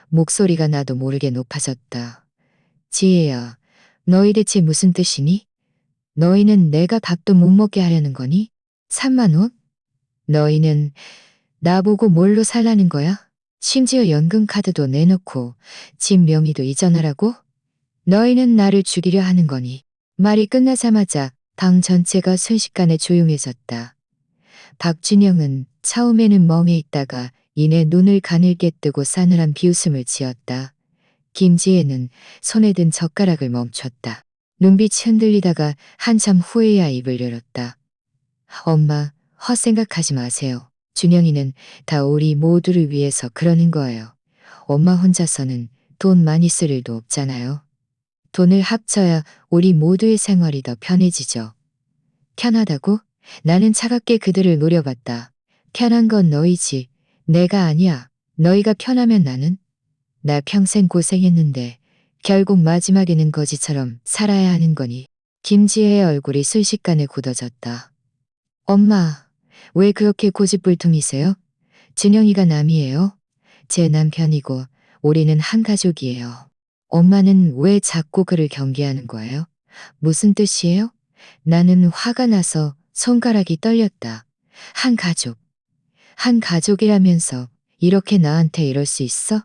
목소리가 나도 모르게 높아졌다. 지혜야, 너희 대체 무슨 뜻이니? 너희는 내가 밥도 못 먹게 하려는 거니? 3만 원? 너희는 나보고 뭘로 살라는 거야? 심지어 연금카드도 내놓고 집 명의도 이전하라고? 너희는 나를 죽이려 하는 거니? 말이 끝나자마자 방 전체가 순식간에 조용해졌다. 박준영은 처음에는 멍해 있다가 이내 눈을 가늘게 뜨고 싸늘한 비웃음을 지었다. 김지혜는 손에 든 젓가락을 멈췄다. 눈빛이 흔들리다가 한참 후에야 입을 열었다. 엄마, 헛생각하지 마세요. 준영이는 다 우리 모두를 위해서 그러는 거예요. 엄마 혼자서는 돈 많이 쓸 일도 없잖아요. 돈을 합쳐야 우리 모두의 생활이 더 편해지죠. 편하다고? 나는 차갑게 그들을 노려봤다. 편한 건 너희지. 내가 아니야. 너희가 편하면 나는? 나 평생 고생했는데 결국 마지막에는 거지처럼 살아야 하는 거니. 김지혜의 얼굴이 순식간에 굳어졌다. 엄마, 왜 그렇게 고집불통이세요? 준영이가 남이에요? 제 남편이고 우리는 한 가족이에요. 엄마는 왜 자꾸 그를 경계하는 거예요? 무슨 뜻이에요? 나는 화가 나서 손가락이 떨렸다. 한 가족. 한 가족이라면서 이렇게 나한테 이럴 수 있어?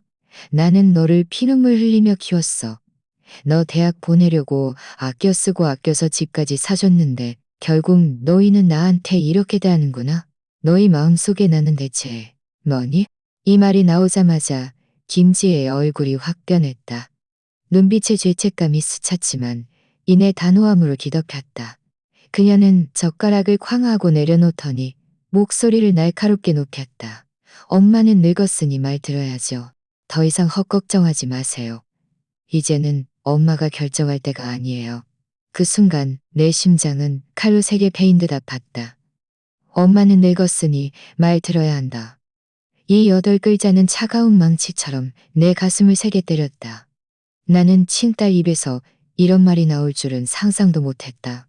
나는 너를 피눈물 흘리며 키웠어. 너 대학 보내려고 아껴 쓰고 아껴서 집까지 사줬는데 결국 너희는 나한테 이렇게 대하는구나. 너희 마음속에 나는 대체 뭐니? 이 말이 나오자마자 김지혜의 얼굴이 확 변했다. 눈빛에 죄책감이 스쳤지만 이내 단호함으로 뒤덮였다. 그녀는 젓가락을 쾅 하고 내려놓더니 목소리를 날카롭게 높였다. 엄마는 늙었으니 말 들어야죠. 더 이상 헛걱정하지 마세요. 이제는 엄마가 결정할 때가 아니에요. 그 순간 내 심장은 칼로 세게 베인 듯 아팠다. 엄마는 늙었으니 말 들어야 한다. 이 8글자는 차가운 망치처럼 내 가슴을 세게 때렸다. 나는 친딸 입에서 이런 말이 나올 줄은 상상도 못했다.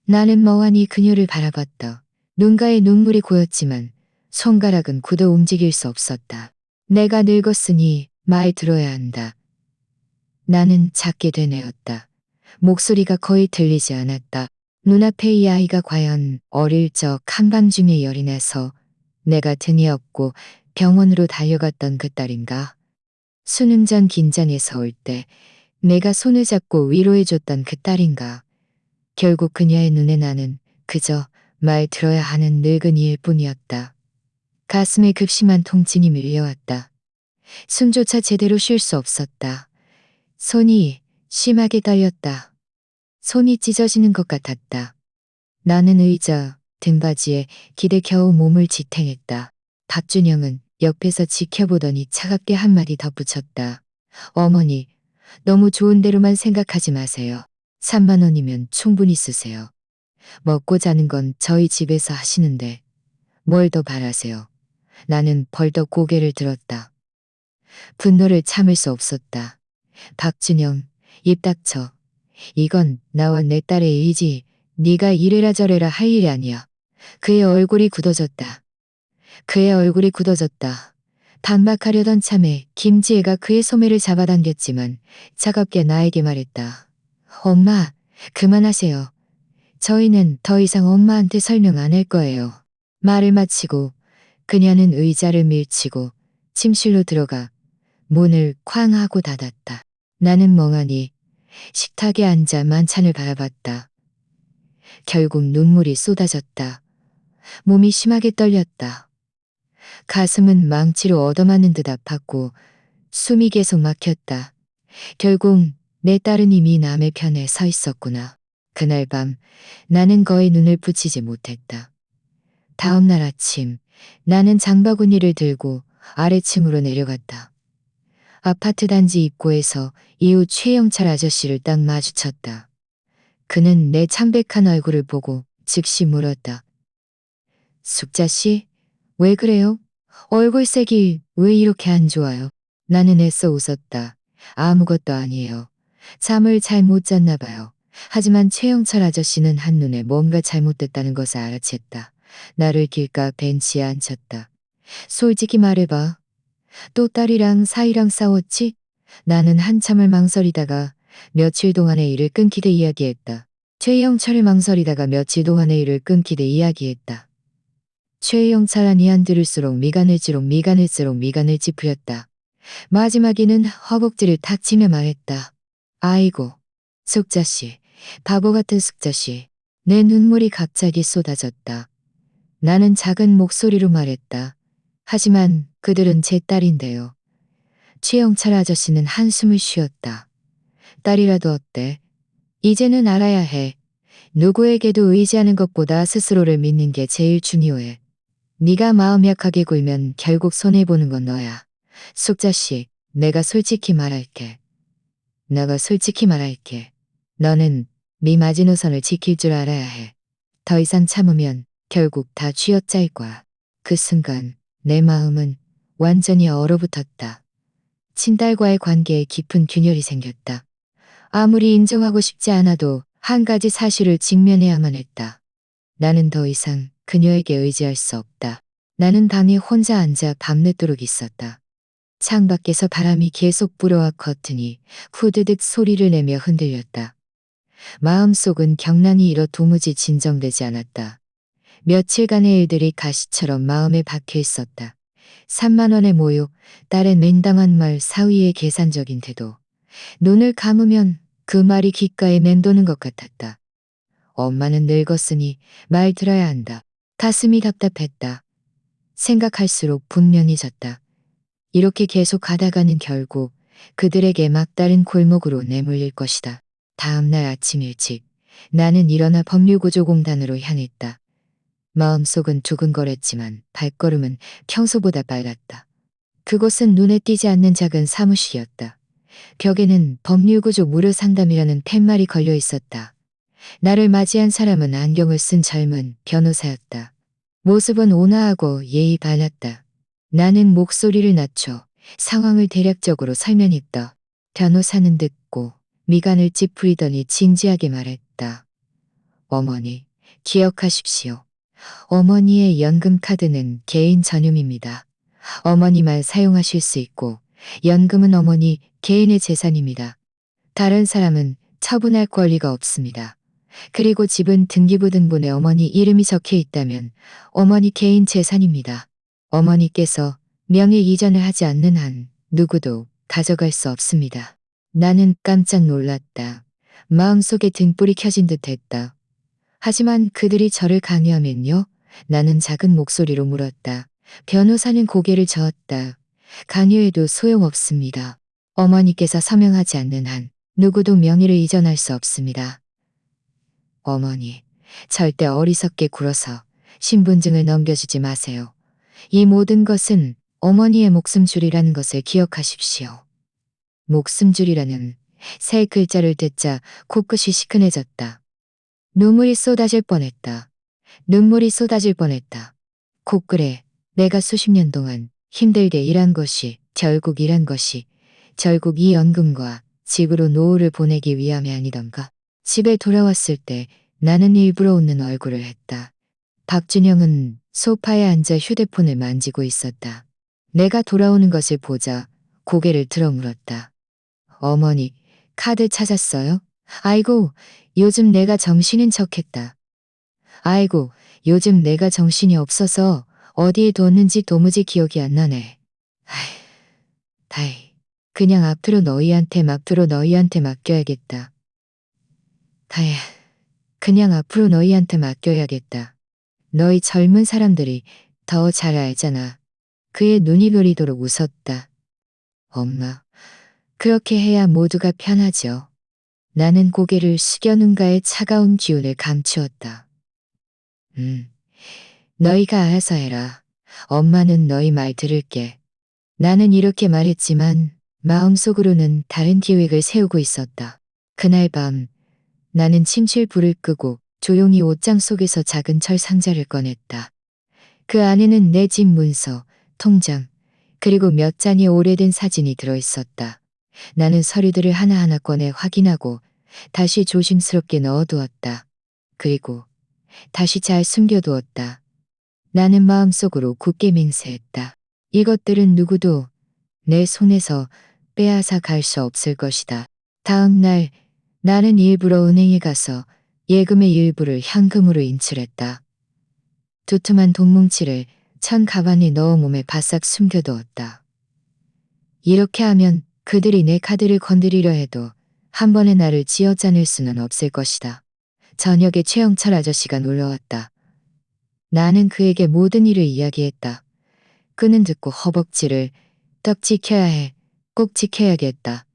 나는 멍하니 그녀를 바라봤다. 눈가에 눈물이 고였지만 손가락은 굳어 움직일 수 없었다. 내가 늙었으니 말 들어야 한다. 나는 작게 되뇌었다. 목소리가 거의 들리지 않았다. 눈앞에 이 아이가 과연 어릴 적 한밤중에 열이 나서 내가 등이 없고 병원으로 달려갔던 그 딸인가? 수능 전 긴장해서 올 때 내가 손을 잡고 위로해줬던 그 딸인가? 결국 그녀의 눈에 나는 그저 말 들어야 하는 늙은이일 뿐이었다. 가슴에 극심한 통증이 밀려왔다. 숨조차 제대로 쉴 수 없었다. 손이 심하게 떨렸다. 손이 찢어지는 것 같았다. 나는 의자, 등받이에 기대 겨우 몸을 지탱했다. 박준영은 옆에서 지켜보더니 차갑게 한마디 덧붙였다. 어머니, 너무 좋은 대로만 생각하지 마세요. 3만 원이면 충분히 쓰세요. 먹고 자는 건 저희 집에서 하시는데 뭘 더 바라세요. 나는 벌떡 고개를 들었다. 분노를 참을 수 없었다. 박준영, 입 닥쳐. 이건 나와 내 딸의 일이지. 네가 이래라 저래라 할 일이 아니야. 그의 얼굴이 굳어졌다. 그의 얼굴이 굳어졌다. 반박하려던 참에 김지혜가 그의 소매를 잡아당겼지만 차갑게 나에게 말했다. 엄마, 그만하세요. 저희는 더 이상 엄마한테 설명 안 할 거예요. 말을 마치고 그녀는 의자를 밀치고 침실로 들어가 문을 쾅 하고 닫았다. 나는 멍하니 식탁에 앉아 만찬을 바라봤다. 결국 눈물이 쏟아졌다. 몸이 심하게 떨렸다. 가슴은 망치로 얻어맞는 듯 아팠고 숨이 계속 막혔다. 결국 내 딸은 이미 남의 편에 서 있었구나. 그날 밤 나는 거의 눈을 붙이지 못했다. 다음 날 아침 나는 장바구니를 들고 아래층으로 내려갔다. 아파트 단지 입구에서 이웃 최영철 아저씨를 딱 마주쳤다. 그는 내 창백한 얼굴을 보고 즉시 물었다. 숙자 씨, 왜 그래요? 얼굴색이 왜 이렇게 안 좋아요? 나는 애써 웃었다. 아무것도 아니에요. 잠을 잘 못 잤나 봐요. 하지만 최영철 아저씨는 한눈에 뭔가 잘못됐다는 것을 알아챘다. 나를 길가 벤치에 앉혔다. 솔직히 말해봐. 또 딸이랑 사이랑 싸웠지? 나는 한참을 망설이다가 며칠 동안의 일을 끊기듯 이야기했다. 최영철을 망설이다가 며칠 동안의 일을 끊기듯 이야기했다. 최영철 아니 안 들을수록 미간을 찌푸렸다. 마지막에는 허벅지를 탁 치며 말했다. 아이고, 숙자씨, 바보 같은 숙자씨. 내 눈물이 갑자기 쏟아졌다. 나는 작은 목소리로 말했다. 하지만 그들은 제 딸인데요. 최영철 아저씨는 한숨을 쉬었다. 딸이라도 어때? 이제는 알아야 해. 누구에게도 의지하는 것보다 스스로를 믿는 게 제일 중요해. 네가 마음 약하게 굴면 결국 손해보는 건 너야. 숙자씨, 내가 솔직히 말할게. 너는 네 마지노선을 지킬 줄 알아야 해. 더 이상 참으면 결국 다 쥐어짜일 거야. 그 순간 내 마음은 완전히 얼어붙었다. 친딸과의 관계에 깊은 균열이 생겼다. 아무리 인정하고 싶지 않아도 한 가지 사실을 직면해야만 했다. 나는 더 이상 그녀에게 의지할 수 없다. 나는 방에 혼자 앉아 밤늦도록 있었다. 창밖에서 바람이 계속 불어와 커튼이 후드득 소리를 내며 흔들렸다. 마음속은 경란이 일어 도무지 진정되지 않았다. 며칠간의 일들이 가시처럼 마음에 박혀 있었다. 3만 원의 모욕, 딸의 맨담한 말, 사위의 계산적인 태도. 눈을 감으면 그 말이 귓가에 맴도는 것 같았다. 엄마는 늙었으니 말 들어야 한다. 가슴이 답답했다. 생각할수록 분명해졌다. 이렇게 계속 가다가는 결국 그들에게 막다른 골목으로 내몰릴 것이다. 다음 날 아침 일찍 나는 일어나 법률구조공단으로 향했다. 마음속은 두근거렸지만 발걸음은 평소보다 빨랐다. 그곳은 눈에 띄지 않는 작은 사무실이었다. 벽에는 법률구조 무료 상담이라는 팻말이 걸려 있었다. 나를 맞이한 사람은 안경을 쓴 젊은 변호사였다. 모습은 온화하고 예의 바랐다. 나는 목소리를 낮춰 상황을 대략적으로 설명했다. 변호사는 듣고 미간을 찌푸리더니 진지하게 말했다. 어머니, 기억하십시오. 어머니의 연금카드는 개인 전용입니다. 어머니만 사용하실 수 있고 연금은 어머니 개인의 재산입니다. 다른 사람은 처분할 권리가 없습니다. 그리고 집은 등기부등본에 어머니 이름이 적혀 있다면 어머니 개인 재산입니다. 어머니께서 명의 이전을 하지 않는 한 누구도 가져갈 수 없습니다. 나는 깜짝 놀랐다. 마음속에 등불이 켜진 듯 했다. 하지만 그들이 저를 강요하면요? 나는 작은 목소리로 물었다. 변호사는 고개를 저었다. 강요해도 소용없습니다. 어머니께서 서명하지 않는 한 누구도 명의를 이전할 수 없습니다. 어머니, 절대 어리석게 굴어서 신분증을 넘겨주지 마세요. 이 모든 것은 어머니의 목숨줄이라는 것을 기억하십시오. 목숨줄이라는 세 글자를 듣자 코끝이 시큰해졌다. 눈물이 쏟아질 뻔했다. 눈물이 쏟아질 뻔했다. 코끌에 내가 수십 년 동안 힘들게 일한 것이 결국 이 연금과 집으로 노후를 보내기 위함이 아니던가. 집에 돌아왔을 때 나는 일부러 웃는 얼굴을 했다. 박준영은 소파에 앉아 휴대폰을 만지고 있었다. 내가 돌아오는 것을 보자 고개를 들어 물었다. 어머니, 카드 찾았어요? 아이고, 요즘 내가 정신인 척했다. 아이고, 요즘 내가 정신이 없어서 어디에 뒀는지 도무지 기억이 안 나네. 다이, 그냥 앞으로 너희한테 맡겨야겠다. 다이, 그냥 앞으로 너희한테 맡겨야겠다. 너희 젊은 사람들이 더 잘 알잖아. 그의 눈이 그리도록 웃었다. 엄마, 그렇게 해야 모두가 편하죠. 나는 고개를 숙여 눈가에 차가운 기운을 감추었다. 너희가 알아서 해라. 엄마는 너희 말 들을게. 나는 이렇게 말했지만 마음속으로는 다른 계획을 세우고 있었다. 그날 밤 나는 침실불을 끄고 조용히 옷장 속에서 작은 철 상자를 꺼냈다. 그 안에는 내 집 문서, 통장, 그리고 몇 장의 오래된 사진이 들어있었다. 나는 서류들을 하나하나 꺼내 확인하고 다시 조심스럽게 넣어두었다. 그리고 다시 잘 숨겨두었다. 나는 마음속으로 굳게 맹세했다. 이것들은 누구도 내 손에서 빼앗아 갈 수 없을 것이다. 다음 날 나는 일부러 은행에 가서 예금의 일부를 현금으로 인출했다. 두툼한 돈뭉치를 천 가방에 넣어 몸에 바싹 숨겨두었다. 이렇게 하면 그들이 내 카드를 건드리려 해도 한 번에 나를 쥐어짜낼 수는 없을 것이다. 저녁에 최영철 아저씨가 놀러왔다. 나는 그에게 모든 일을 이야기했다. 그는 듣고 허벅지를 딱 지켜야 해. 꼭 지켜야겠다.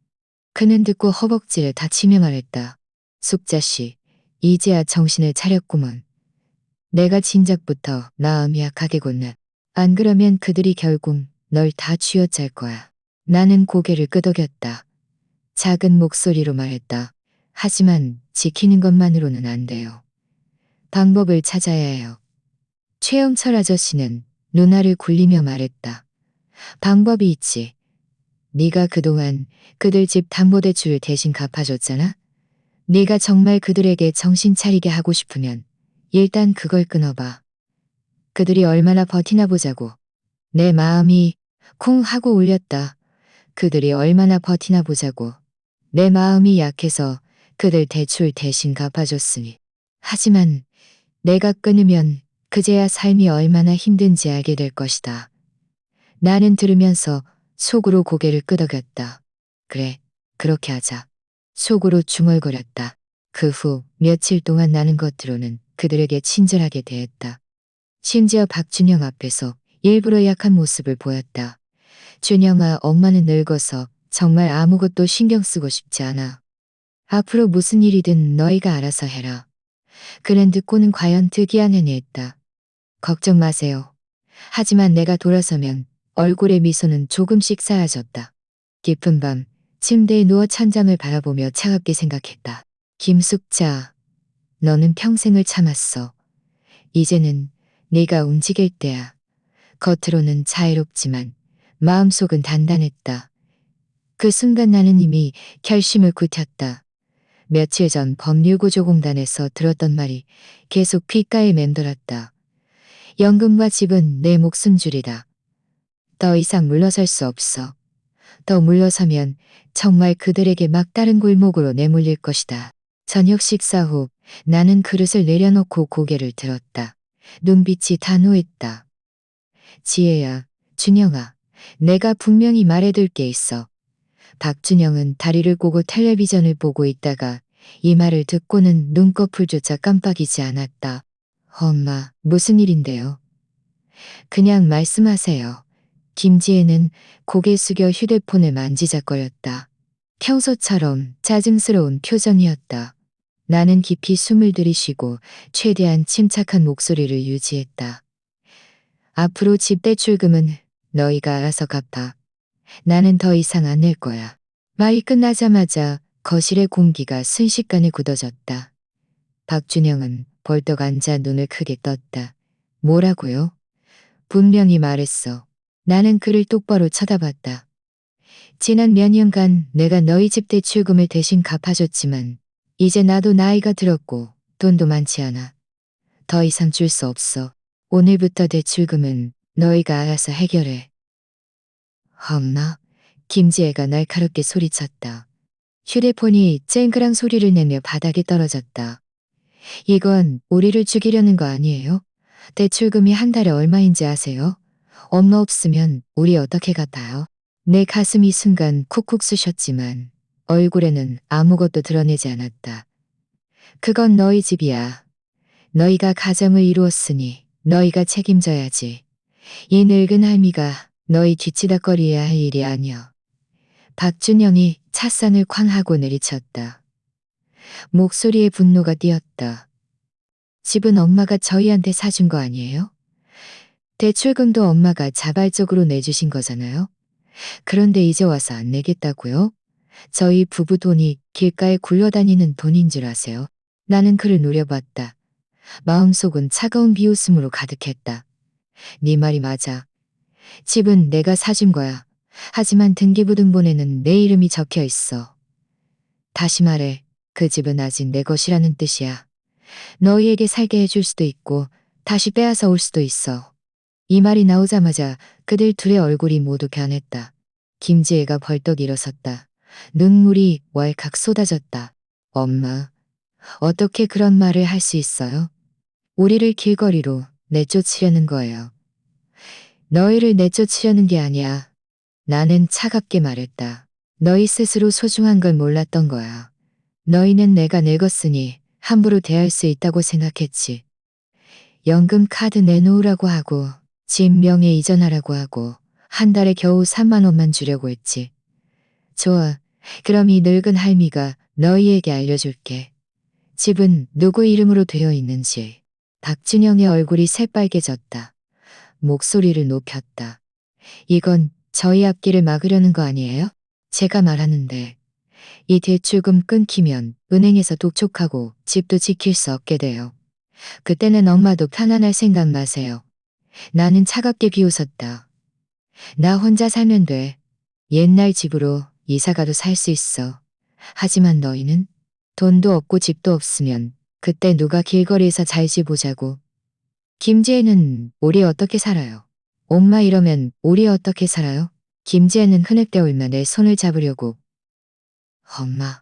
그는 듣고 허벅지를 다치며 말했다. 숙자씨, 이제야 정신을 차렸구먼. 내가 진작부터 마음이 약하게군요. 안 그러면 그들이 결국 널 다 쥐어짤 거야. 나는 고개를 끄덕였다. 작은 목소리로 말했다. 하지만 지키는 것만으로는 안 돼요. 방법을 찾아야 해요. 최영철 아저씨는 눈알을 굴리며 말했다. 방법이 있지. 네가 그동안 그들 집 담보대출 대신 갚아줬잖아. 네가 정말 그들에게 정신 차리게 하고 싶으면 일단 그걸 끊어봐. 그들이 얼마나 버티나 보자고. 내 마음이 쿵 하고 울렸다. 그들이 얼마나 버티나 보자고. 내 마음이 약해서 그들 대출 대신 갚아줬으니. 하지만 내가 끊으면 그제야 삶이 얼마나 힘든지 알게 될 것이다. 나는 들으면서 속으로 고개를 끄덕였다. 그래, 그렇게 하자. 속으로 중얼거렸다. 그 후 며칠 동안 나는 겉으로는 그들에게 친절하게 대했다. 심지어 박준영 앞에서 일부러 약한 모습을 보였다. 준영아, 엄마는 늙어서 정말 아무것도 신경 쓰고 싶지 않아. 앞으로 무슨 일이든 너희가 알아서 해라. 그는 듣고는 과연 특이한 행위했다. 걱정 마세요. 하지만 내가 돌아서면 얼굴의 미소는 조금씩 사라졌다. 깊은 밤 침대에 누워 천장을 바라보며 차갑게 생각했다. 김숙자, 너는 평생을 참았어. 이제는 네가 움직일 때야. 겉으로는 자유롭지만 마음속은 단단했다. 그 순간 나는 이미 결심을 굳혔다. 며칠 전 법률구조공단에서 들었던 말이 계속 귓가에 맴돌았다. 연금과 집은 내 목숨줄이다. 더 이상 물러설 수 없어. 더 물러서면 정말 그들에게 막다른 골목으로 내몰릴 것이다. 저녁 식사 후 나는 그릇을 내려놓고 고개를 들었다. 눈빛이 단호했다. 지혜야, 준영아, 내가 분명히 말해둘 게 있어. 박준영은 다리를 꼬고 텔레비전을 보고 있다가 이 말을 듣고는 눈꺼풀조차 깜빡이지 않았다. 엄마, 무슨 일인데요? 그냥 말씀하세요. 김지혜는 고개 숙여 휴대폰을 만지작거렸다. 평소처럼 짜증스러운 표정이었다. 나는 깊이 숨을 들이쉬고 최대한 침착한 목소리를 유지했다. 앞으로 집 대출금은 너희가 알아서 갚아. 나는 더 이상 안 낼 거야. 말이 끝나자마자 거실의 공기가 순식간에 굳어졌다. 박준영은 벌떡 앉아 눈을 크게 떴다. 뭐라고요? 분명히 말했어. 나는 그를 똑바로 쳐다봤다. 지난 몇 년간 내가 너희 집 대출금을 대신 갚아줬지만 이제 나도 나이가 들었고 돈도 많지 않아. 더 이상 줄 수 없어. 오늘부터 대출금은 너희가 알아서 해결해. 엄마? 김지혜가 날카롭게 소리쳤다. 휴대폰이 쨍그랑 소리를 내며 바닥에 떨어졌다. 이건 우리를 죽이려는 거 아니에요? 대출금이 한 달에 얼마인지 아세요? 엄마 없으면 우리 어떻게 갚아요? 내 가슴이 순간 쿡쿡 쑤셨지만 얼굴에는 아무것도 드러내지 않았다. 그건 너희 집이야. 너희가 가정을 이루었으니 너희가 책임져야지. 이 늙은 할미가 너희 뒤치다꺼리해야 할 일이 아니야. 박준영이 찻잔을 쾅 하고 내리쳤다. 목소리에 분노가 띄었다. 집은 엄마가 저희한테 사준 거 아니에요? 대출금도 엄마가 자발적으로 내주신 거잖아요. 그런데 이제 와서 안 내겠다고요? 저희 부부 돈이 길가에 굴러다니는 돈인 줄 아세요? 나는 그를 노려봤다. 마음속은 차가운 비웃음으로 가득했다. 네 말이 맞아. 집은 내가 사준 거야. 하지만 등기부등본에는 내 이름이 적혀 있어. 다시 말해, 그 집은 아직 내 것이라는 뜻이야. 너희에게 살게 해줄 수도 있고 다시 빼앗아 올 수도 있어. 이 말이 나오자마자 그들 둘의 얼굴이 모두 변했다. 김지혜가 벌떡 일어섰다. 눈물이 왈칵 쏟아졌다. 엄마, 어떻게 그런 말을 할 수 있어요? 우리를 길거리로 내쫓으려는 거예요. 너희를 내쫓으려는 게 아니야. 나는 차갑게 말했다. 너희 스스로 소중한 걸 몰랐던 거야. 너희는 내가 늙었으니 함부로 대할 수 있다고 생각했지. 연금 카드 내놓으라고 하고 집 명예 이전하라고 하고 한 달에 겨우 3만 원만 주려고 했지. 좋아. 그럼 이 늙은 할미가 너희에게 알려줄게. 집은 누구 이름으로 되어 있는지. 박준영의 얼굴이 새빨개졌다. 목소리를 높였다. 이건 저희 앞길을 막으려는 거 아니에요? 제가 말하는데 이 대출금 끊기면 은행에서 독촉하고 집도 지킬 수 없게 돼요. 그때는 엄마도 편안할 생각 마세요. 나는 차갑게 비웃었다. 나 혼자 살면 돼. 옛날 집으로 이사가도 살 수 있어. 하지만 너희는 돈도 없고 집도 없으면 그때 누가 길거리에서 잘지 보자고. 김지혜는 우리 어떻게 살아요? 엄마 이러면 우리 어떻게 살아요? 김지혜는 흐느껴 울며 내 손을 잡으려고. 엄마,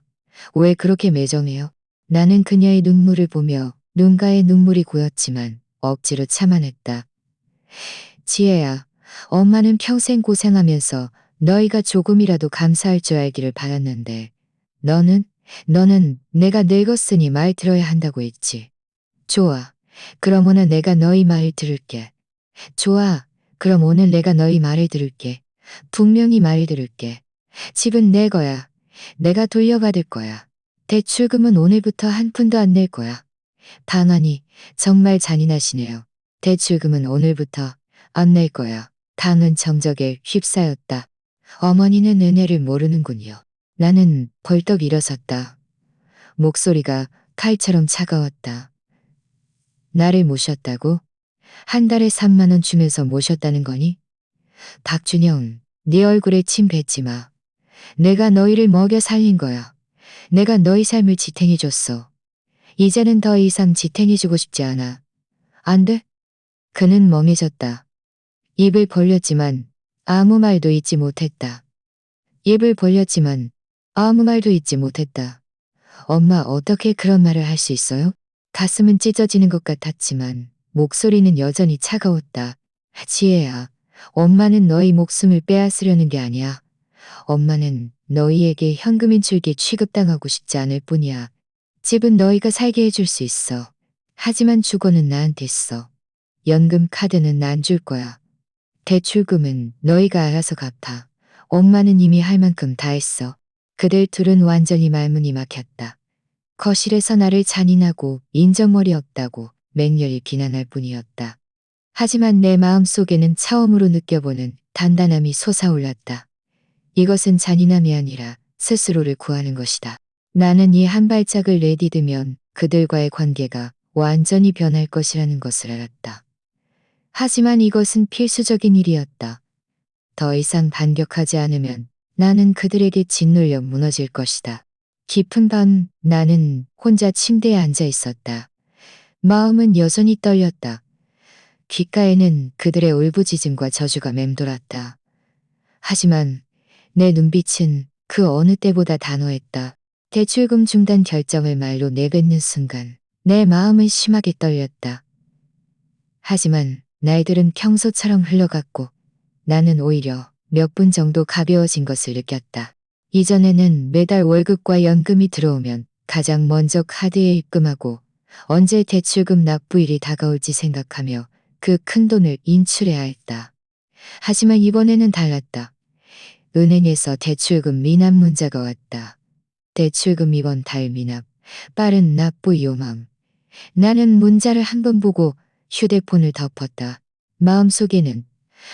왜 그렇게 매정해요? 나는 그녀의 눈물을 보며 눈가에 눈물이 고였지만 억지로 참아냈다. 지혜야, 엄마는 평생 고생하면서 너희가 조금이라도 감사할 줄 알기를 바랐는데 너는 내가 늙었으니 말 들어야 한다고 했지. 좋아. 그럼 오늘 내가 너희 말 들을게. 좋아. 그럼 오늘 내가 너희 말을 들을게. 분명히 말 들을게. 집은 내 거야. 내가 돌려받을 거야. 대출금은 오늘부터 한 푼도 안 낼 거야. 방안이 정말 잔인하시네요. 대출금은 오늘부터 안 낼 거야. 당은 정적에 휩싸였다. 어머니는 은혜를 모르는군요. 나는 벌떡 일어섰다. 목소리가 칼처럼 차가웠다. 나를 모셨다고? 한 달에 3만 원 주면서 모셨다는 거니? 박준영, 네 얼굴에 침 뱉지 마. 내가 너희를 먹여 살린 거야. 내가 너희 삶을 지탱해 줬어. 이제는 더 이상 지탱해 주고 싶지 않아. 안 돼? 그는 멍해졌다. 입을 벌렸지만 아무 말도 잊지 못했다. 입을 벌렸지만 아무 말도 잊지 못했다. 엄마 어떻게 그런 말을 할 수 있어요? 가슴은 찢어지는 것 같았지만 목소리는 여전히 차가웠다. 지혜야, 엄마는 너희 목숨을 빼앗으려는 게 아니야. 엄마는 너희에게 현금인 줄기 취급당하고 싶지 않을 뿐이야. 집은 너희가 살게 해줄 수 있어. 하지만 주거는 나한테 써. 연금 카드는 안 줄 거야. 대출금은 너희가 알아서 갚아. 엄마는 이미 할 만큼 다 했어. 그들 둘은 완전히 말문이 막혔다. 거실에서 나를 잔인하고 인정머리 없다고 맹렬히 비난할 뿐이었다. 하지만 내 마음속에는 처음으로 느껴보는 단단함이 솟아올랐다. 이것은 잔인함이 아니라 스스로를 구하는 것이다. 나는 이 한 발짝을 내디디면 그들과의 관계가 완전히 변할 것이라는 것을 알았다. 하지만 이것은 필수적인 일이었다. 더 이상 반격하지 않으면 나는 그들에게 짓눌려 무너질 것이다. 깊은 밤 나는 혼자 침대에 앉아 있었다. 마음은 여전히 떨렸다. 귓가에는 그들의 울부짖음과 저주가 맴돌았다. 하지만 내 눈빛은 그 어느 때보다 단호했다. 대출금 중단 결정을 말로 내뱉는 순간 내 마음은 심하게 떨렸다. 하지만 날들은 평소처럼 흘러갔고 나는 오히려 몇 분 정도 가벼워진 것을 느꼈다. 이전에는 매달 월급과 연금이 들어오면 가장 먼저 카드에 입금하고 언제 대출금 납부일이 다가올지 생각하며 그 큰 돈을 인출해야 했다. 하지만 이번에는 달랐다. 은행에서 대출금 미납 문자가 왔다. 대출금 이번 달 미납, 빠른 납부 요망. 나는 문자를 한 번 보고 휴대폰을 덮었다. 마음속에는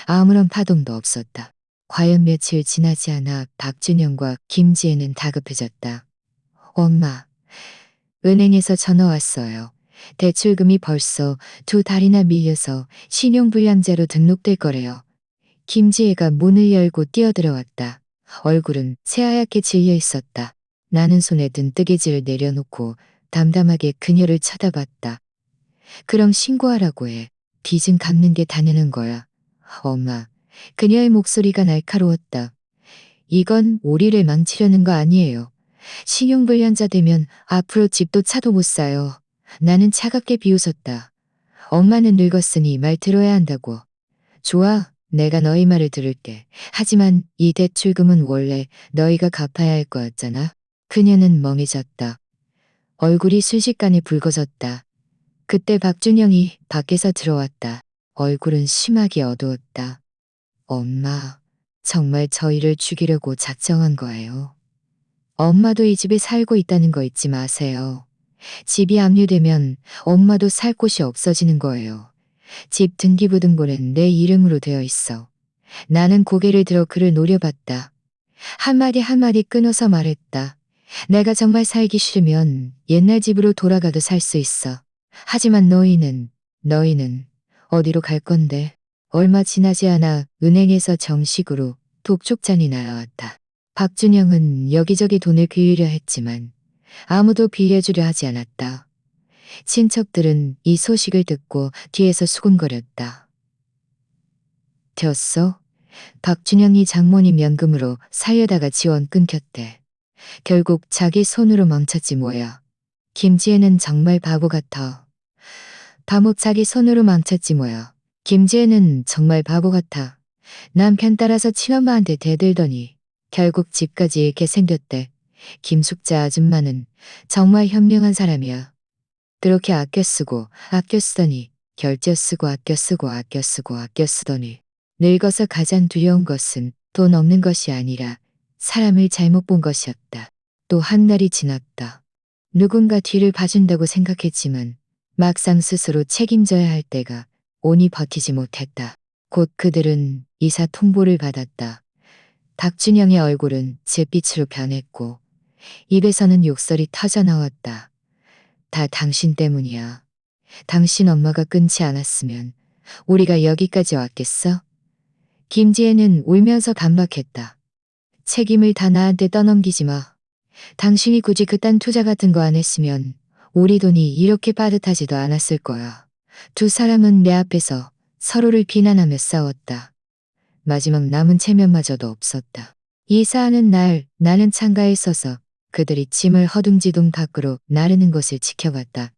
아무런 파동도 없었다. 과연 며칠 지나지 않아 박준영과 김지혜는 다급해졌다. 엄마, 은행에서 전화 왔어요. 대출금이 벌써 2달이나 밀려서 신용불량자로 등록될 거래요. 김지혜가 문을 열고 뛰어들어왔다. 얼굴은 새하얗게 질려 있었다. 나는 손에 든 뜨개질을 내려놓고 담담하게 그녀를 쳐다봤다. 그럼 신고하라고 해. 빚은 갚는 게 당연한 거야. 엄마, 그녀의 목소리가 날카로웠다. 이건 우리를 망치려는 거 아니에요. 신용불량자 되면 앞으로 집도 차도 못 사요. 나는 차갑게 비웃었다. 엄마는 늙었으니 말 들어야 한다고. 좋아, 내가 너희 말을 들을게. 하지만 이 대출금은 원래 너희가 갚아야 할 거였잖아. 그녀는 멍해졌다. 얼굴이 순식간에 붉어졌다. 그때 박준영이 밖에서 들어왔다. 얼굴은 심하게 어두웠다. 엄마, 정말 저희를 죽이려고 작정한 거예요. 엄마도 이 집에 살고 있다는 거 잊지 마세요. 집이 압류되면 엄마도 살 곳이 없어지는 거예요. 집 등기부등본엔 내 이름으로 되어 있어. 나는 고개를 들어 그를 노려봤다. 한마디 한마디 끊어서 말했다. 내가 정말 살기 싫으면 옛날 집으로 돌아가도 살 수 있어. 하지만 너희는 어디로 갈 건데? 얼마 지나지 않아 은행에서 정식으로 독촉잔이 날아왔다. 박준영은 여기저기 돈을 빌리려 했지만 아무도 빌려주려 하지 않았다. 친척들은 이 소식을 듣고 뒤에서 수군거렸다. 됐어? 박준영이 장모님 연금으로 살려다가 지원 끊겼대. 결국 자기 손으로 망쳤지 뭐야. 김지혜는 정말 바보 같아. 바목 자기 손으로 망쳤지 뭐야. 김지혜는 정말 바보 같아. 남편 따라서 친엄마한테 대들더니 결국 집까지 잃게 생겼대. 김숙자 아줌마는 정말 현명한 사람이야. 그렇게 아껴 쓰고 아껴 쓰더니 결제 쓰고 아껴 쓰고 아껴 쓰고 아껴 쓰더니 늙어서 가장 두려운 것은 돈 없는 것이 아니라 사람을 잘못 본 것이었다. 또 한 달이 지났다. 누군가 뒤를 봐준다고 생각했지만 막상 스스로 책임져야 할 때가 오니 버티지 못했다. 곧 그들은 이사 통보를 받았다. 박준영의 얼굴은 잿빛으로 변했고 입에서는 욕설이 터져나왔다. 다 당신 때문이야. 당신 엄마가 끊지 않았으면 우리가 여기까지 왔겠어? 김지혜는 울면서 반박했다. 책임을 다 나한테 떠넘기지 마. 당신이 굳이 그딴 투자 같은 거 안 했으면 우리 돈이 이렇게 빠듯하지도 않았을 거야. 두 사람은 내 앞에서 서로를 비난하며 싸웠다. 마지막 남은 체면마저도 없었다. 이사하는 날 나는 창가에 서서 그들이 짐을 허둥지둥 밖으로 나르는 것을 지켜봤다.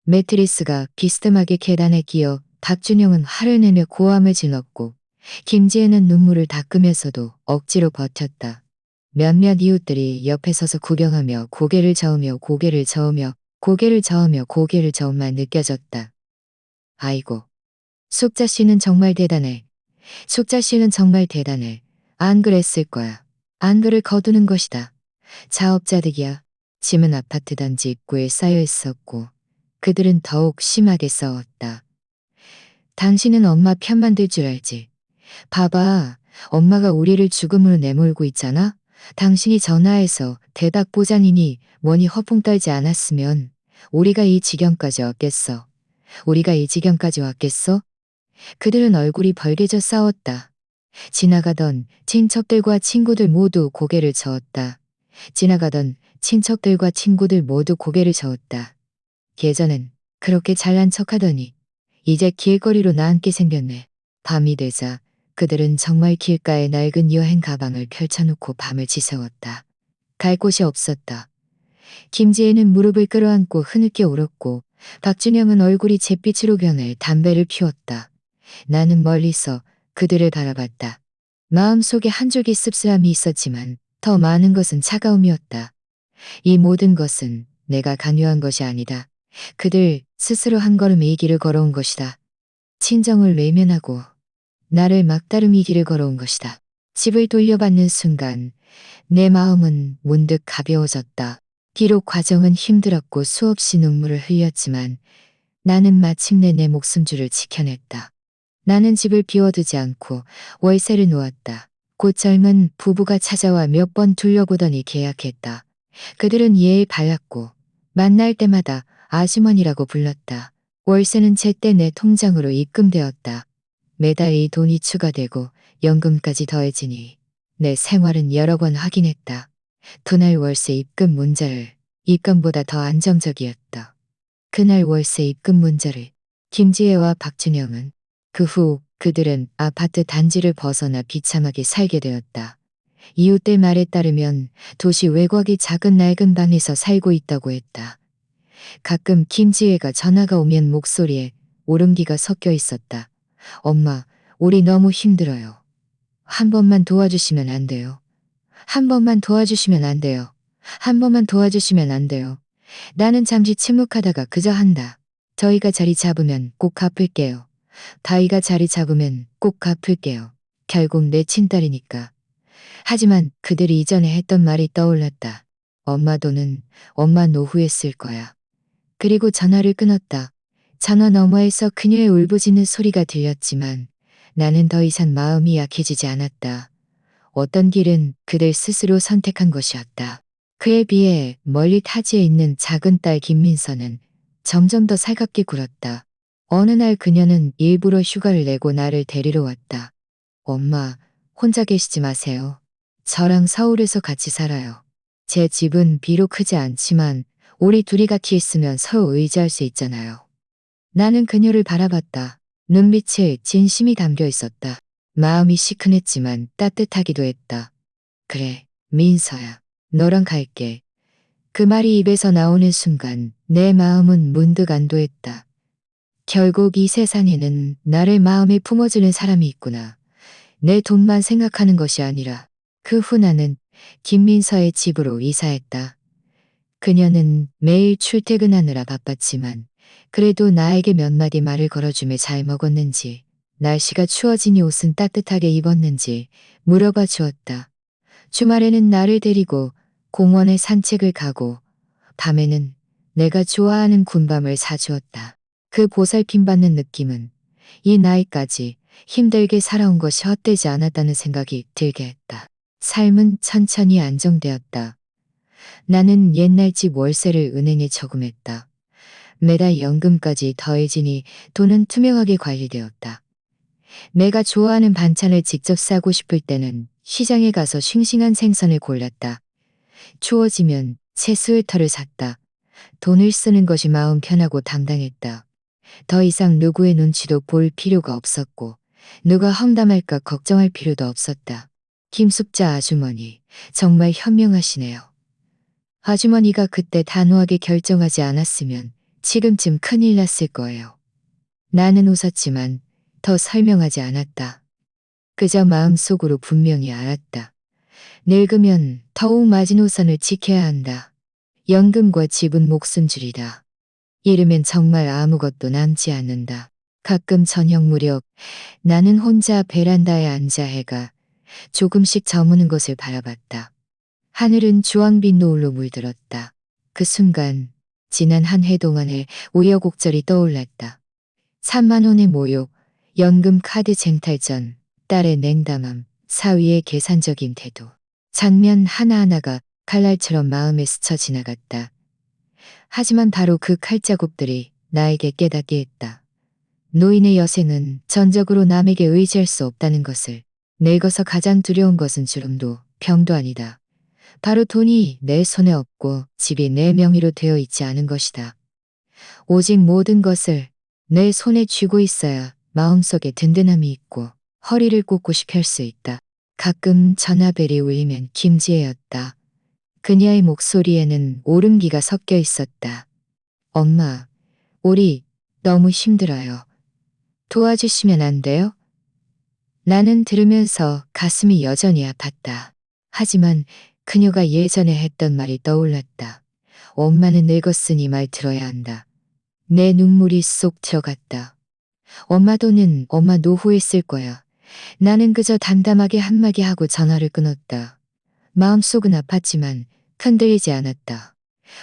매트리스가 비스듬하게 계단에 끼어 박준영은 화를 내며 고함을 질렀고 김지혜는 눈물을 닦으면서도 억지로 버텼다. 몇몇 이웃들이 옆에 서서 구경하며 고개를 저으며 고개를 저으며 고개를 저으며 고개를 저음만 느껴졌다. 아이고, 숙자 씨는 정말 대단해. 숙자 씨는 정말 대단해. 안 그랬을 거야. 안 그를 거두는 것이다. 자업자득이야. 짐은 아파트 단지 입구에 쌓여 있었고 그들은 더욱 심하게 싸웠다. 당신은 엄마 편만 들 줄 알지. 봐봐. 엄마가 우리를 죽음으로 내몰고 있잖아. 당신이 전화해서 대박 보장이니 뭐니 허풍 떨지 않았으면 우리가 이 지경까지 왔겠어. 우리가 이 지경까지 왔겠어? 그들은 얼굴이 벌개져 싸웠다. 지나가던 친척들과 친구들 모두 고개를 저었다. 지나가던 친척들과 친구들 모두 고개를 저었다. 예전엔 그렇게 잘난 척하더니 이제 길거리로 나앉게 생겼네. 밤이 되자 그들은 정말 길가에 낡은 여행 가방을 펼쳐놓고 밤을 지새웠다. 갈 곳이 없었다. 김지혜는 무릎을 끌어안고 흐느껴 울었고 박준영은 얼굴이 잿빛으로 변해 담배를 피웠다. 나는 멀리서 그들을 바라봤다. 마음속에 한 줄기 씁쓸함이 있었지만 더 많은 것은 차가움이었다. 이 모든 것은 내가 강요한 것이 아니다. 그들 스스로 한 걸음 이 길을 걸어온 것이다. 친정을 외면하고 나를 막다름 이 길을 걸어온 것이다. 집을 돌려받는 순간 내 마음은 문득 가벼워졌다. 비록 과정은 힘들었고 수없이 눈물을 흘렸지만 나는 마침내 내 목숨줄을 지켜냈다. 나는 집을 비워두지 않고 월세를 놓았다. 곧 젊은 부부가 찾아와 몇 번 둘러보더니 계약했다. 그들은 예의 발랐고 만날 때마다 아주머니라고 불렀다. 월세는 제때 내 통장으로 입금되었다. 매달 이 돈이 추가되고 연금까지 더해지니 내 생활은 여러 번 확인했다. 그날 월세 입금 문자를 입금보다 더 안정적이었다. 그날 월세 입금 문자를 김지혜와 박준영은 그 후 그들은 아파트 단지를 벗어나 비참하게 살게 되었다. 이웃들 말에 따르면 도시 외곽의 작은 낡은 방에서 살고 있다고 했다. 가끔 김지혜가 전화가 오면 목소리에 울음기가 섞여 있었다. 엄마, 우리 너무 힘들어요. 한 번만 도와주시면 안 돼요. 한 번만 도와주시면 안 돼요. 한 번만 도와주시면 안 돼요. 나는 잠시 침묵하다가 그저 한다. 저희가 자리 잡으면 꼭 갚을게요. 다이가 자리 잡으면 꼭 갚을게요. 결국 내 친딸이니까. 하지만 그들이 이전에 했던 말이 떠올랐다. 엄마 돈은 엄마 노후에 쓸 거야. 그리고 전화를 끊었다. 전화 너머에서 그녀의 울부짖는 소리가 들렸지만 나는 더 이상 마음이 약해지지 않았다. 어떤 길은 그들 스스로 선택한 것이었다. 그에 비해 멀리 타지에 있는 작은 딸 김민서는 점점 더 살갑게 굴었다. 어느 날 그녀는 일부러 휴가를 내고 나를 데리러 왔다. 엄마, 혼자 계시지 마세요. 저랑 서울에서 같이 살아요. 제 집은 비록 크지 않지만 우리 둘이 같이 있으면 서로 의지할 수 있잖아요. 나는 그녀를 바라봤다. 눈빛에 진심이 담겨 있었다. 마음이 시큰했지만 따뜻하기도 했다. 그래, 민서야. 너랑 갈게. 그 말이 입에서 나오는 순간 내 마음은 문득 안도했다. 결국 이 세상에는 나를 마음에 품어주는 사람이 있구나. 내 돈만 생각하는 것이 아니라. 그 후 나는 김민서의 집으로 이사했다. 그녀는 매일 출퇴근하느라 바빴지만 그래도 나에게 몇 마디 말을 걸어주며 잘 먹었는지, 날씨가 추워지니 옷은 따뜻하게 입었는지 물어봐 주었다. 주말에는 나를 데리고 공원에 산책을 가고 밤에는 내가 좋아하는 군밤을 사주었다. 그 보살핌 받는 느낌은 이 나이까지 힘들게 살아온 것이 헛되지 않았다는 생각이 들게 했다. 삶은 천천히 안정되었다. 나는 옛날 집 월세를 은행에 저금했다. 매달 연금까지 더해지니 돈은 투명하게 관리되었다. 내가 좋아하는 반찬을 직접 싸고 싶을 때는 시장에 가서 싱싱한 생선을 골랐다. 추워지면 새 스웨터를 샀다. 돈을 쓰는 것이 마음 편하고 당당했다. 더 이상 누구의 눈치도 볼 필요가 없었고 누가 험담할까 걱정할 필요도 없었다. 김숙자 아주머니, 정말 현명하시네요. 아주머니가 그때 단호하게 결정하지 않았으면 지금쯤 큰일 났을 거예요. 나는 웃었지만 더 설명하지 않았다. 그저 마음속으로 분명히 알았다. 늙으면 더욱 마지노선을 지켜야 한다. 연금과 집은 목숨줄이다. 이르면 정말 아무것도 남지 않는다. 가끔 저녁 무렵 나는 혼자 베란다에 앉아 해가 조금씩 저무는 것을 바라봤다. 하늘은 주황빛 노을로 물들었다. 그 순간 지난 한 해 동안의 우여곡절이 떠올랐다. 3만 원의 모욕, 연금 카드 쟁탈전, 딸의 냉담함, 사위의 계산적인 태도. 장면 하나하나가 칼날처럼 마음에 스쳐 지나갔다. 하지만 바로 그 칼자국들이 나에게 깨닫게 했다. 노인의 여생은 전적으로 남에게 의지할 수 없다는 것을. 늙어서 가장 두려운 것은 주름도 병도 아니다. 바로 돈이 내 손에 없고 집이 내 명의로 되어 있지 않은 것이다. 오직 모든 것을 내 손에 쥐고 있어야 마음속에 든든함이 있고 허리를 꼿꼿이 펼 수 있다. 가끔 전화벨이 울리면 김지혜였다. 그녀의 목소리에는 오름기가 섞여 있었다. 엄마, 우리 너무 힘들어요. 도와주시면 안 돼요? 나는 들으면서 가슴이 여전히 아팠다. 하지만 그녀가 예전에 했던 말이 떠올랐다. 엄마는 늙었으니 말 들어야 한다. 내 눈물이 쏙 들어갔다. 엄마 돈은 엄마 노후에 쓸 거야. 나는 그저 담담하게 한마디 하고 전화를 끊었다. 마음속은 아팠지만 흔들리지 않았다.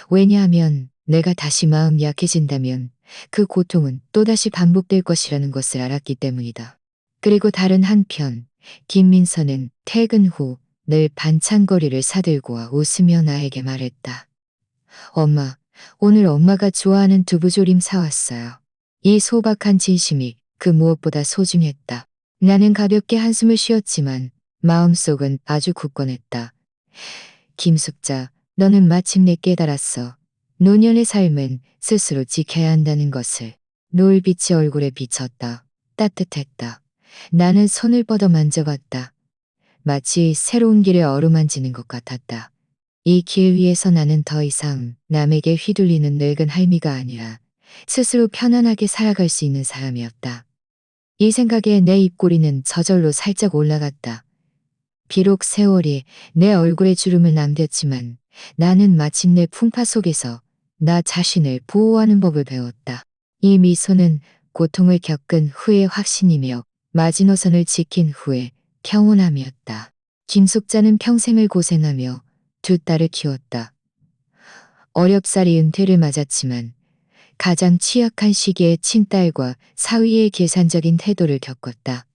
왜냐하면 내가 다시 마음 약해진다면 그 고통은 또다시 반복될 것이라는 것을 알았기 때문이다. 그리고 다른 한편 김민서는 퇴근 후 늘 반찬거리를 사들고 와 웃으며 나에게 말했다. 엄마, 오늘 엄마가 좋아하는 두부조림 사왔어요. 이 소박한 진심이 그 무엇보다 소중했다. 나는 가볍게 한숨을 쉬었지만 마음속은 아주 굳건했다. 김숙자, 너는 마침내 깨달았어. 노년의 삶은 스스로 지켜야 한다는 것을. 노을빛이 얼굴에 비쳤다. 따뜻했다. 나는 손을 뻗어 만져봤다. 마치 새로운 길에 어루만지는 것 같았다. 이 길 위에서 나는 더 이상 남에게 휘둘리는 늙은 할미가 아니라 스스로 편안하게 살아갈 수 있는 사람이었다. 이 생각에 내 입꼬리는 저절로 살짝 올라갔다. 비록 세월이 내 얼굴에 주름을 남겼지만 나는 마침내 풍파 속에서 나 자신을 보호하는 법을 배웠다. 이 미소는 고통을 겪은 후의 확신이며 마지노선을 지킨 후의 평온함이었다. 김숙자는 평생을 고생하며 두 딸을 키웠다. 어렵사리 은퇴를 맞았지만 가장 취약한 시기에 친딸과 사위의 계산적인 태도를 겪었다.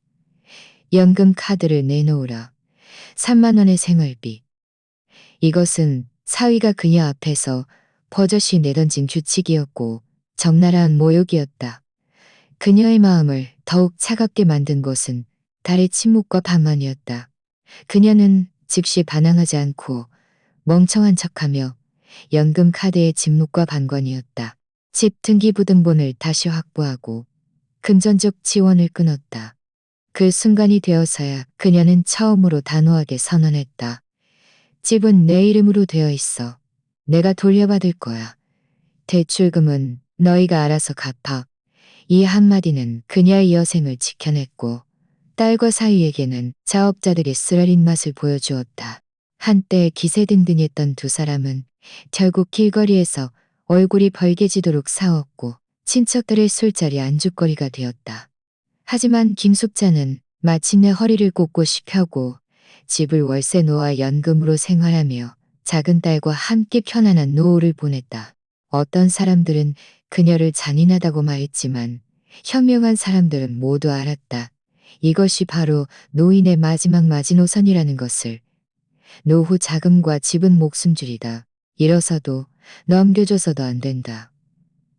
연금 카드를 내놓으라. 3만 원의 생활비. 이것은 사위가 그녀 앞에서 버젓이 내던진 규칙이었고 적나라한 모욕이었다. 그녀의 마음을 더욱 차갑게 만든 것은 달의 침묵과 반만이었다. 그녀는 즉시 반항하지 않고 멍청한 척하며 연금 카드의 집록과 반관이었다. 집 등기부등본을 다시 확보하고 금전적 지원을 끊었다. 그 순간이 되어서야 그녀는 처음으로 단호하게 선언했다. 집은 내 이름으로 되어 있어. 내가 돌려받을 거야. 대출금은 너희가 알아서 갚아. 이 한마디는 그녀의 여생을 지켜냈고 딸과 사위에게는 자업자들의 쓰라린 맛을 보여주었다. 한때 기세등등했던 두 사람은 결국 길거리에서 얼굴이 벌개지도록 싸웠고 친척들의 술자리 안주거리가 되었다. 하지만 김숙자는 마침내 허리를 꼿꼿이 펴고 집을 월세 놓아 연금으로 생활하며 작은 딸과 함께 편안한 노후를 보냈다. 어떤 사람들은 그녀를 잔인하다고 말했지만 현명한 사람들은 모두 알았다. 이것이 바로 노인의 마지막 마지노선이라는 것을. 노후 자금과 집은 목숨줄이다. 잃어서도 넘겨줘서도 안 된다.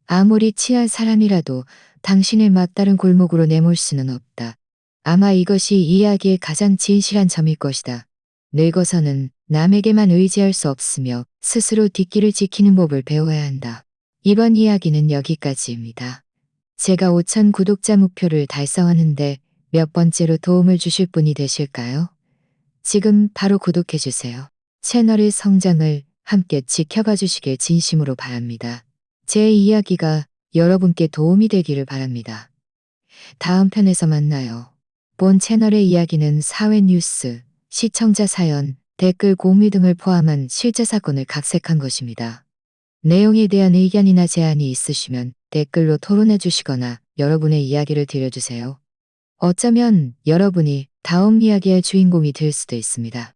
아무리 친한 사람이라도 당신을 막다른 골목으로 내몰 수는 없다. 아마 이것이 이 이야기의 가장 진실한 점일 것이다. 늙어서는 남에게만 의지할 수 없으며 스스로 뒷길을 지키는 법을 배워야 한다. 이번 이야기는 여기까지입니다. 제가 5,000 구독자 목표를 달성하는데 몇 번째로 도움을 주실 분이 되실까요? 지금 바로 구독해주세요. 채널의 성장을 함께 지켜봐 주시길 진심으로 바랍니다. 제 이야기가 여러분께 도움이 되기를 바랍니다. 다음 편에서 만나요. 본 채널의 이야기는 사회 뉴스, 시청자 사연, 댓글 공유 등을 포함한 실제 사건을 각색한 것입니다. 내용에 대한 의견이나 제안이 있으시면 댓글로 토론해 주시거나 여러분의 이야기를 들려주세요. 어쩌면 여러분이 다음 이야기의 주인공이 될 수도 있습니다.